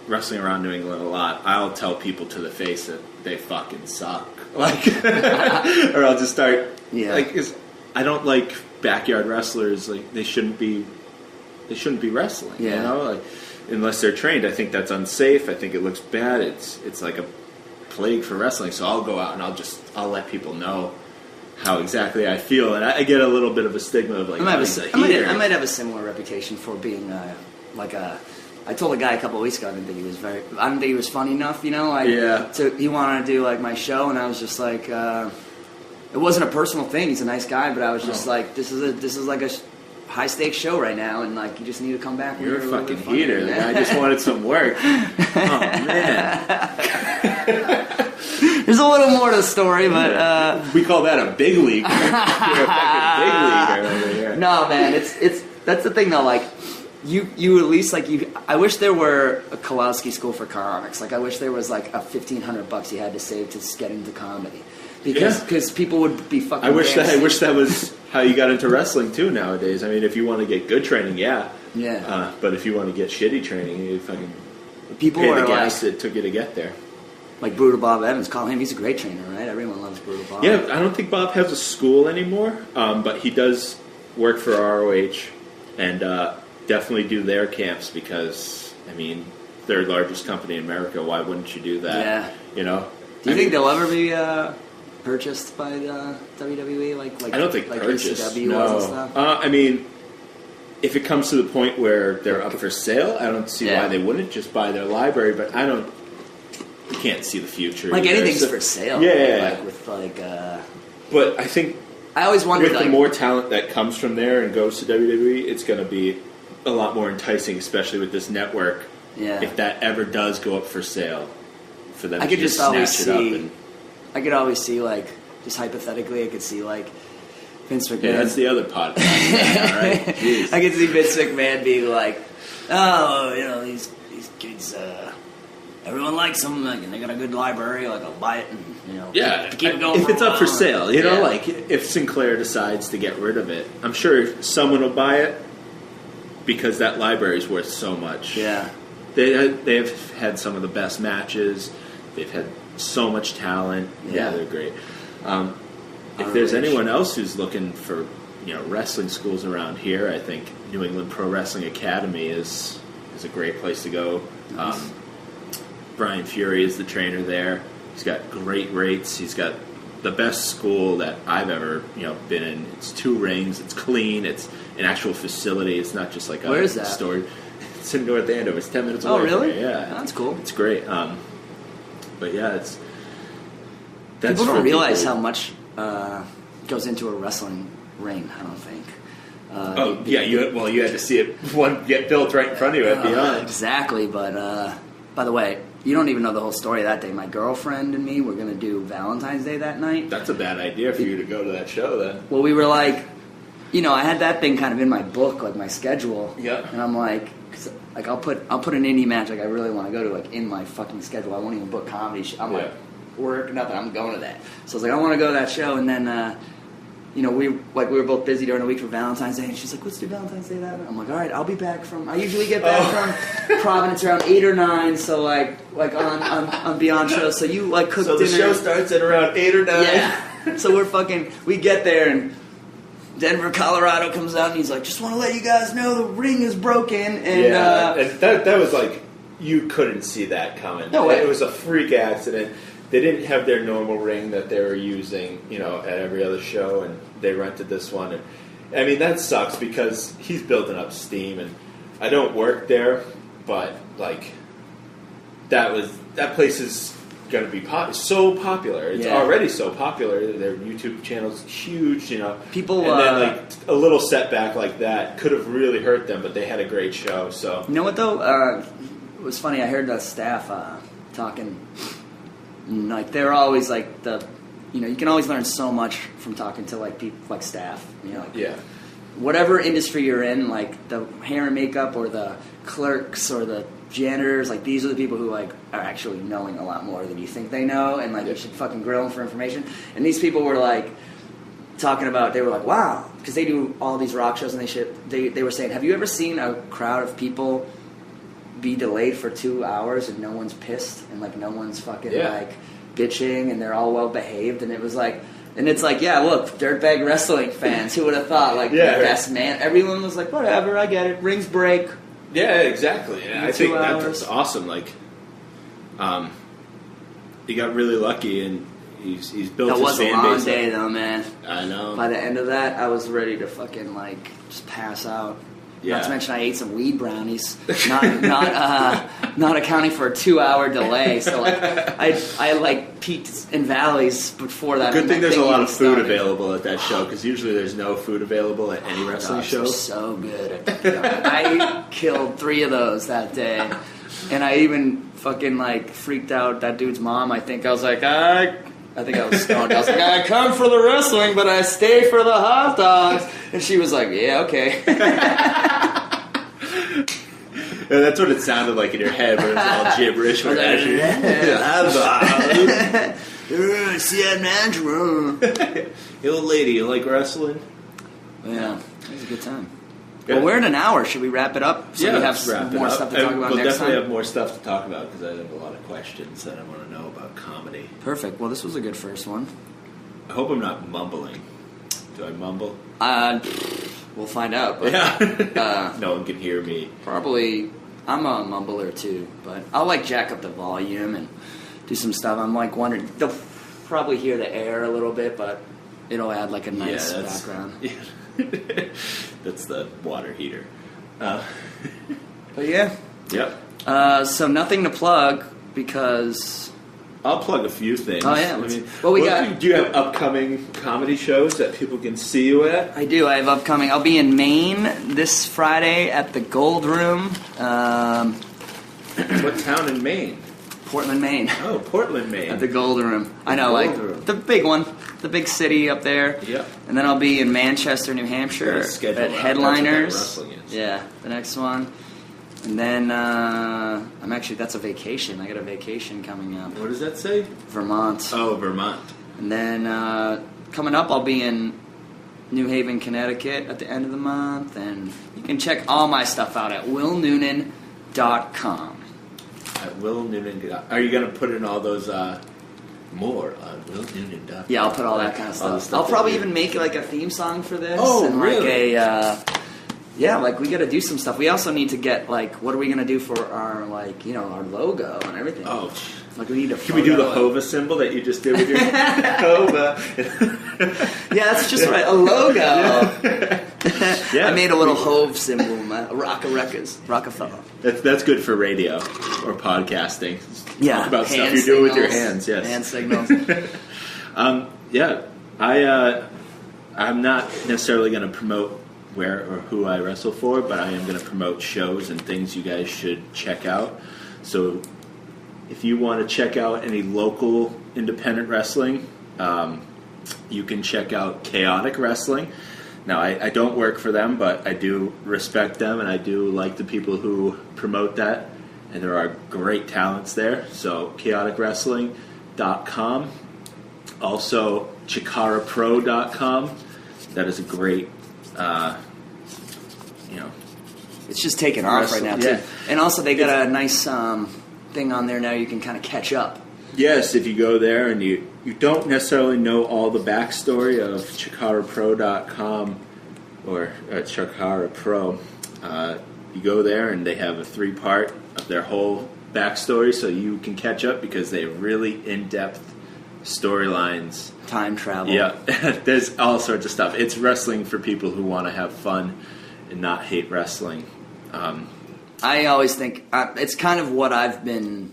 wrestling around New England a lot, I'll tell people to the face that they fucking suck. Like, or I'll just start like, 'cause I don't like backyard wrestlers. Like they shouldn't be wrestling. You know, like unless they're trained. I think that's unsafe. I think it looks bad. It's like a plague for wrestling. So I'll go out and I'll let people know how exactly I feel, and I get a little bit of a stigma of like, I might have a similar reputation for being like a. I told a guy a couple of weeks ago I didn't think he was funny enough, you know. He wanted to do like my show, and I was just like, it wasn't a personal thing. He's a nice guy, but I was just like, this is like a high stakes show right now, and like you just need to come back. You're a fucking heater. The guy just wanted some work. Oh man. There's a little more to the story, but we call that a big leaguer. You're a fucking big leaguer over here. No, man, it's that's the thing though. Like, you at least like you. I wish there were a Kowalski School for Comics. Like, I wish there was like a $1,500 you had to save to get into comedy, because people would be fucking. I wish that was how you got into wrestling too nowadays. I mean, if you want to get good training, but if you want to get shitty training, you fucking people pay are the gas like, it took you to get there. Like Brutal Bob Evans, call him. He's a great trainer, right? Everyone loves Brutal Bob. Yeah, I don't think Bob has a school anymore, but he does work for ROH and definitely do their camps because, I mean, they're the largest company in America. Why wouldn't you do that? Yeah. You know? Do you think they'll ever be purchased by the WWE? Like I don't think like purchased. ECW No. was and stuff? I mean, if it comes to the point where they're up for sale, I don't see why they wouldn't just buy their library, but you can't see the future. Like either. anything's for sale. Yeah. Like with like. But I think I always wondered, with the more talent that comes from there and goes to WWE, it's going to be a lot more enticing, especially with this network. Yeah. If that ever does go up for sale, for them I to could just just always snatch it see. up. And, I could always see, like, just hypothetically, I could see like Vince McMahon. yeah, that's the other podcast. Right? Jeez. I could see Vince McMahon being like, "Oh, you know, these kids, everyone likes them, like, and they got a good library. Like, I'll buy it, and you know, keep it going if it's up for sale, you know, Yeah. like if Sinclair decides to get rid of it, I'm sure someone will buy it because that library is worth so much. Yeah, they've had some of the best matches. They've had so much talent. Yeah, they're great. If there's anyone else who's looking for, you know, wrestling schools around here, I think New England Pro Wrestling Academy is a great place to go. Nice. Brian Fury is the trainer there. He's got great rates. He's got the best school that I've ever, you know, been in. It's 2 rings. It's clean. It's an actual facility. It's not just like Where is that? store. It's in North Andover. It's 10 minutes away. Oh, really? From here. Yeah, that's cool. It's great. But yeah, that's people don't realize how much goes into a wrestling ring. I don't think. You had to see it one get built right in front of you at Beyond. Exactly, but by the way, you don't even know the whole story of that day. My girlfriend and me were going to do Valentine's Day that night. That's a bad idea for you to go to that show then. Well, we were like, you know, I had that thing kind of in my book, like my schedule. Yeah. And I'm like, I'll put an indie match like I really want to go to like in my fucking schedule. I won't even book comedy. I'm like, work, nothing. I'm going to that. So I was like, I want to go to that show, and then. You know, we were both busy during the week for Valentine's Day, and she's like, "Let's do Valentine's Day that night." I'm like, "All right, I'll be back from." I usually get back from Providence around 8 or 9, so like on Beyond shows. So you like cook dinner. So the show starts at around 8 or 9. Yeah. So we get there, and Denver, Colorado comes out and he's like, just want to let you guys know the ring is broken. And, and that was like, you couldn't see that coming. No way. It was a freak accident. They didn't have their normal ring that they were using, at every other show, and they rented this one. And I mean, that sucks because he's building up steam, and I don't work there, but like that place is going to be so popular. It's already so popular. Their YouTube channel's huge, People, and then like a little setback like that could have really hurt them, but they had a great show. So you know what though? It was funny. I heard the staff talking. Like they're always like you can always learn so much from talking to like people like staff. Whatever industry you're in, like the hair and makeup or the clerks or the janitors, like these are the people who like are actually knowing a lot more than you think they know, and like you should fucking grill them for information. And these people were like talking about, they were like, wow, because they do all these rock shows and they were saying, have you ever seen a crowd of people be delayed for 2 hours and no one's pissed and like no one's fucking like bitching and they're all well behaved? And it was like, and it's like, yeah, look, dirtbag wrestling fans, who would have thought, like, the best man, everyone was like, whatever, I get it, rings break. Yeah, exactly. Yeah, I think that's awesome. Like, he got really lucky, and he's built his fan base. That was a long day, though, man. I know. By the end of that, I was ready to fucking like just pass out. Yeah. Not to mention, I ate some weed brownies, not accounting for a 2-hour delay. So like, I like peaked in valleys before that. Good thing there's a lot of food available at that show, because usually there's no food available at any wrestling show. So good. I killed 3 of those that day, and I even fucking like freaked out that dude's mom. I think I was like, I think I was stoned. I was like, I come for the wrestling, but I stay for the hot dogs. And she was like, yeah, okay. Yeah, that's what it sounded like in your head, but it was all gibberish. See that man? Hey, old lady, you like wrestling? Yeah, it was a good time. Yeah. Well, we're in an hour. Should we wrap it up? So we have more stuff to talk about next time? We'll definitely have more stuff to talk about, because I have a lot of questions that I want to know about comedy. Perfect. Well, this was a good first one. I hope I'm not mumbling. Do I mumble? We'll find out. But, no one can hear me. Probably. I'm a mumbler too, but I'll like jack up the volume and do some stuff. I'm like wondering, they'll probably hear the air a little bit, but it'll add like a nice background. Yeah. That's the water heater. But yeah. Yep. So nothing to plug, because I'll plug a few things. Oh yeah. Do you have upcoming comedy shows that people can see you at? I do. I have upcoming. I'll be in Maine this Friday at the Gold Room. What town in Maine? Portland, Maine. Oh, Portland, Maine. At the Gold Room. I know, like the big one, the big city up there. Yep. And then I'll be in Manchester, New Hampshire at Headliners. Yeah, the next one. And then that's a vacation. I got a vacation coming up. What does that say? Vermont. Oh, Vermont. And then coming up, I'll be in New Haven, Connecticut at the end of the month. And you can check all my stuff out at willnoonan.com. At willnoonan.com. Are you going to put in all those more on willnoonan.com? Yeah, I'll put all that kind of stuff. I'll probably even make like a theme song for this. Oh, and really? Like yeah, like we got to do some stuff. We also need to get like, what are we gonna do for our our logo and everything? Oh, like we need to. Can we do the Hova symbol that you just did with your Hova? Yeah, that's just right. A logo. Yeah. I made a little Hove symbol, Rockefeller. That's good for radio or podcasting. Yeah, talk about stuff you do with your hands. Yes, hand signals. Yeah, I'm not necessarily going to promote where or who I wrestle for, but I am going to promote shows and things you guys should check out. So if you want to check out any local independent wrestling, you can check out Chaotic Wrestling. Now, I don't work for them, but I do respect them, and I do like the people who promote that, and there are great talents there. So chaoticwrestling.com. Also, chikarapro.com. That is a great it's just taking off right now too. Yeah. And also they got a nice thing on there now you can kind of catch up. Yes, if you go there and you don't necessarily know all the backstory of chikarapro.com, or Chikara Pro. You go there, and they have a 3-part of their whole backstory, so you can catch up because they have really in-depth storylines. Time travel. Yeah, there's all sorts of stuff. It's wrestling for people who want to have fun and not hate wrestling. I always think it's kind of what I've been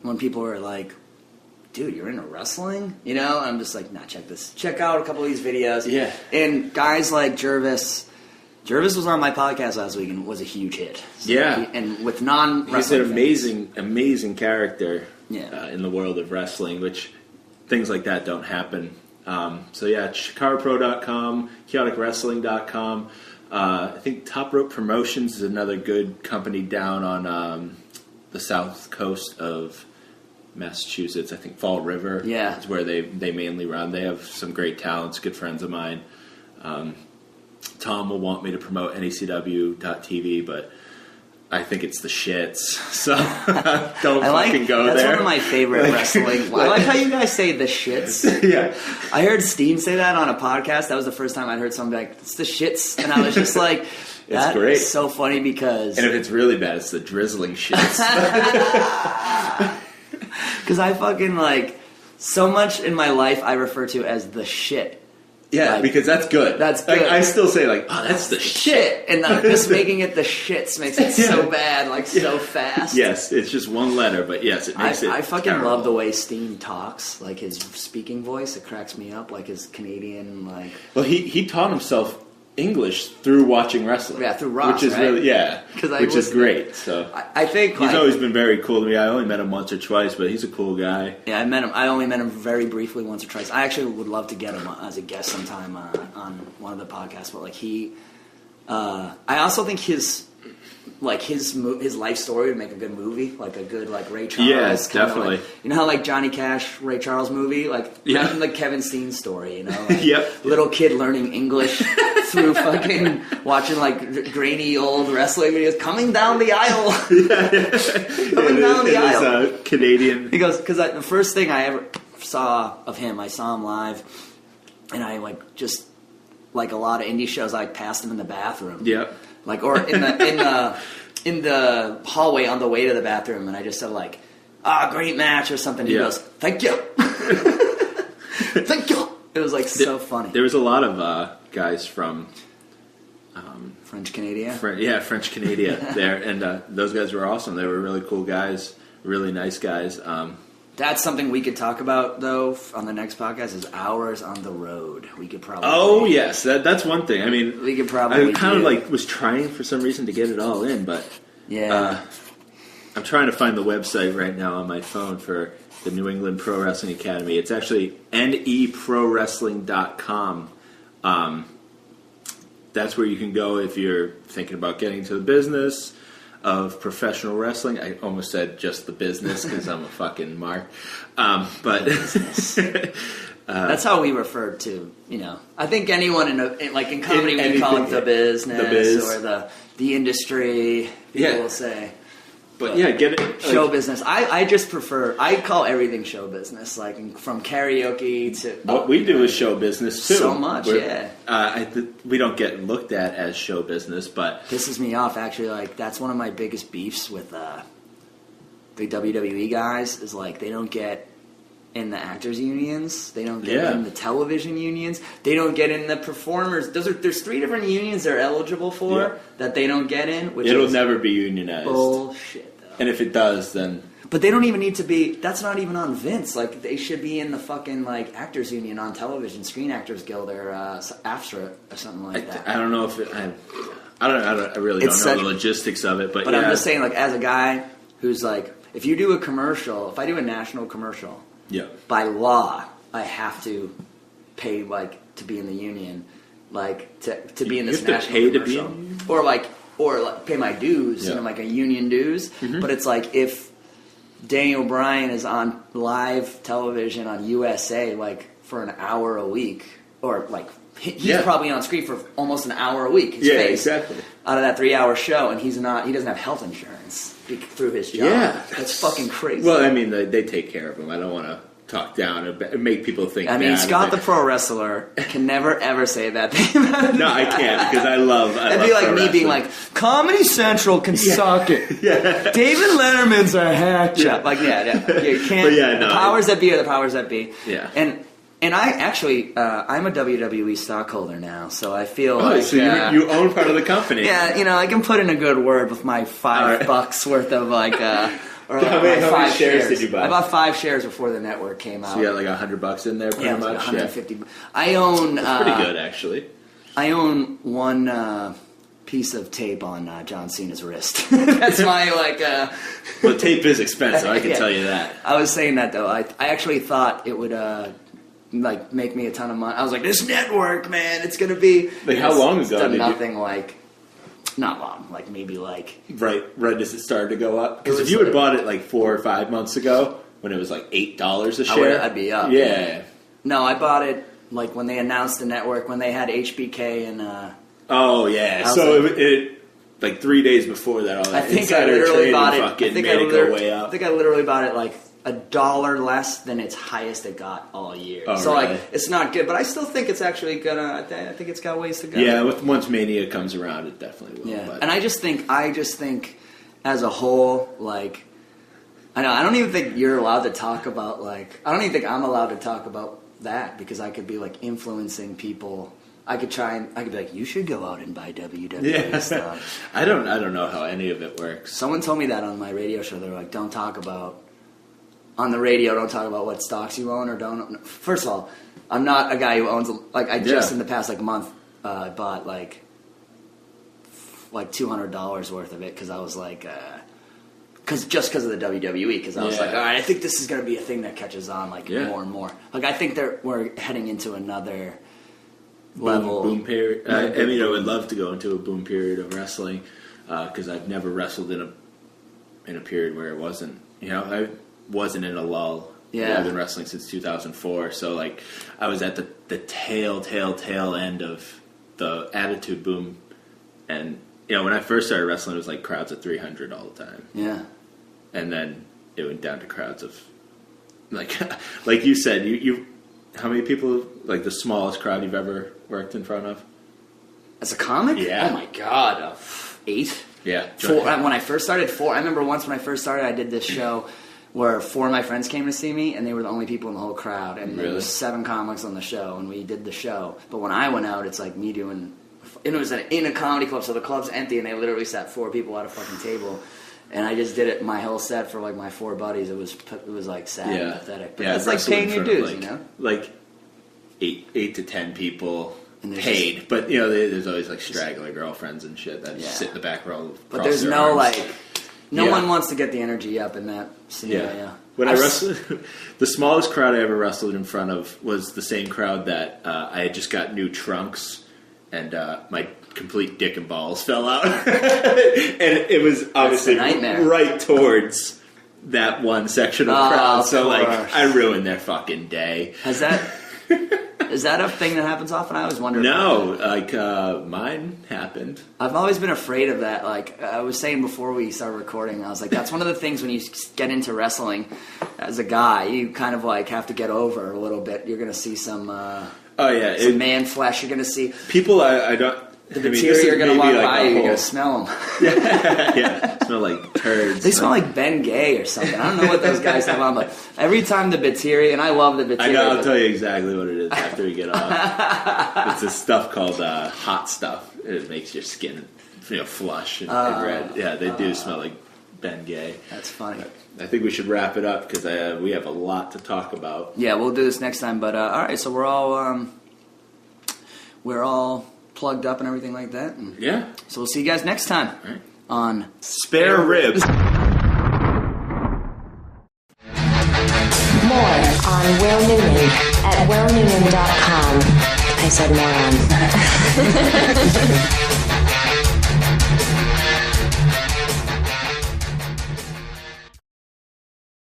when people are like, dude, you're into wrestling? You know? I'm just like, nah, check this. Check out a couple of these videos. Yeah. And guys like Jervis was on my podcast last week and was a huge hit. So yeah. And with non-wrestling He's an amazing character yeah. In the world of wrestling, which things like that don't happen. So yeah, ChikaraPro.com, ChaoticWrestling.com. I think Top Rope Promotions is another good company down on the south coast of Massachusetts. I think Fall River is where they mainly run. They have some great talents, good friends of mine. Tom will want me to promote NECW.TV, but I think it's the shits, so don't fucking go there. That's one of my favorite wrestling. I like how you guys say the shits. Yeah. I heard Steen say that on a podcast. That was the first time I'd heard something like, it's the shits. And I was just like, that's great. Is so funny because... And if it's really bad, it's the drizzling shits. Because I fucking like, so much in my life I refer to as the shit. Yeah, like, because that's good. That's good. Like, I still say, like, oh, that's the shit. And just making it the shits makes it so bad, like, so fast. Yes, it's just one letter, but yes, it makes it I fucking terrible. love the way Steen talks. Like, his speaking voice, it cracks me up. Like, his Canadian, like... Well, he taught himself English through watching wrestling. Yeah, through Ross, which is right? really, which is great. So I think he's always been very cool to me. I only met him once or twice, but he's a cool guy. Yeah, I only met him very briefly once or twice. I actually would love to get him as a guest sometime on one of the podcasts. But like I also think his life story would make a good movie, like a good like Ray Charles. Yes, definitely. Like, you know how like Johnny Cash, Ray Charles movie, like imagine the Kevin Steen story. You know, like, little kid learning English through fucking watching like grainy old wrestling videos, coming down the aisle, coming down the aisle. Canadian. He goes because the first thing I ever saw of him, I saw him live, and I like just like a lot of indie shows, I passed him in the bathroom. Yep. Like or in the hallway on the way to the bathroom, and I just said like, great match or something. He goes, thank you, thank you. It was like so funny. There was a lot of guys from French Canada. French Canada there, and those guys were awesome. They were really cool guys, really nice guys. That's something we could talk about, though, on the next podcast, is hours on the road. We could probably... Oh, yes. That's one thing. I mean... We could probably... I kind of, like, was trying for some reason to get it all in, but... Yeah. I'm trying to find the website right now on my phone for the New England Pro Wrestling Academy. It's actually neprowrestling.com. That's where you can go if you're thinking about getting into the business of professional wrestling. I almost said just the business because I'm a fucking mark. But that's how we refer to, you know. I think anyone in comedy we call it the business or the industry. People will say. But get it. Show business. I just prefer, I call everything show business, like from karaoke to... What we do is show business, too. So much, we don't get looked at as show business, but... Pisses me off, actually. Like, that's one of my biggest beefs with the WWE guys, is like, they don't get in the actors unions. They don't get in the television unions. They don't get in the performers. There's 3 different unions they're eligible for that they don't get in. Which it'll never be unionized. Bullshit, though. And if it does, then... But they don't even need to be... That's not even on Vince. Like, they should be in the fucking, like, actors union on television, Screen Actors Guild or AFTRA or something like that. I don't know if it... I really don't know the logistics of it, but I'm just saying, like, as a guy who's, like... If you do a commercial... If I do a national commercial... Yeah. By law, I have to pay like to be in the union, like to be in this national commercial, or pay my dues, you know, like a union dues. Mm-hmm. But it's like if Daniel Bryan is on live television on USA like for an hour a week, or like he's probably on screen for almost an hour a week. His face exactly. Out of that 3-hour show, and he doesn't have health insurance through his job. Yeah, that's fucking crazy. Well, I mean, they take care of him. I don't want to talk down and make people think. I mean, Scott the pro wrestler can never ever say that thing. No, I can't because I love. It'd be like me being like, Comedy Central can suck it. Yeah. David Letterman's a hack job. Like, you can't. The powers that be are the powers that be. Yeah. And I actually, I'm a WWE stockholder now, so I feel like... So you own part of the company. Yeah, I can put in a good word with my $5 worth of, like... How many shares did you buy? I bought 5 shares before the network came out. So you got like $100 in there, pretty much? Like 150. I own... That's pretty good, actually. I own one piece of tape on John Cena's wrist. That's my, like... Well, tape is expensive, I can tell you that. I was saying that, though. I actually thought it would... like make me a ton of money. I was like, this network, man, it's gonna be. Like how long ago? Done nothing like, not long. Like maybe like right as it started to go up. Because if you had bought it like 4 or 5 months ago, when it was like $8 a share, I'd be up. Yeah. No, I bought it like when they announced the network, when they had HBK and. Oh yeah, so like, it like 3 days before that, all that I think insider I literally bought it. Fucking made it go way up. I think I literally bought it like $1 less than its highest it got all year. Oh, so really? like it's not good, but I still think it's actually gonna. I think it's got ways to go. Yeah, once Mania comes around, it definitely will. Yeah, but. and I just think as a whole, like I don't even think you're allowed to talk about like I don't even think I'm allowed to talk about that because I could be like influencing people. I could be like, you should go out and buy WWE stuff. I don't know how any of it works. Someone told me that on my radio show. They were like, don't talk about what stocks you own or don't. First of all, I'm not a guy who owns, like, I just in the past, like, month, bought, like $200 worth of it because I was like, because of the WWE, because I was like, all right, I think this is going to be a thing that catches on, like, more and more. Like, I think we're heading into another level. Boom period. I mean, I would love to go into a boom period of wrestling because I've never wrestled in a period where it wasn't, I wasn't in a lull. Yeah. I've been wrestling since 2004, so like I was at the tail end of the Attitude Boom, and when I first started wrestling, it was like crowds of 300 all the time. Yeah, and then it went down to crowds of like you said, you how many people, like the smallest crowd you've ever worked in front of? As a comic? Yeah. Oh my God, 8. Yeah. 4. When I first started, 4. I remember once when I first started, I did this show where 4 of my friends came to see me, and they were the only people in the whole crowd. And there was 7 comics on the show, and we did the show. But when I went out, it's like me doing... And it was in a comedy club, so the club's empty, and they literally sat 4 people at a fucking table. And I just did it my whole set for like my 4 buddies. It was like sad and pathetic. But it's like paying your dues, Like 8 to 10 people paid, but there's always like straggler girlfriends and shit that just sit in the back row. But there's no arms. No one wants to get the energy up in that scenario. Yeah. When I wrestled, the smallest crowd I ever wrestled in front of was the same crowd that I had just got new trunks, and my complete dick and balls fell out, and it was obviously right towards that one section of crowd. So like, I ruined their fucking day. Is that a thing that happens often? I always wonder. No, mine happened. I've always been afraid of that. Like I was saying before we started recording, I was like, that's one of the things when you get into wrestling as a guy, you kind of like have to get over a little bit. You're going to see some some man flesh. You're going to see people I don't... The material are going to walk by you. You're going to smell them. Yeah, smell like turds. They smell like Ben Gay or something. I don't know what those guys have on, but every time the Bateri, and I love the Bateri. I'll tell you exactly what it is after we get off. It's this stuff called hot stuff. It makes your skin flush and red. Yeah, they do smell like Ben Gay. That's funny. I think we should wrap it up because we have a lot to talk about. Yeah, we'll do this next time. But all right, so we're all plugged up and everything like that. And so we'll see you guys next time on Spare Ribs. More on Will Noonan at willnoonan.com. I said more on.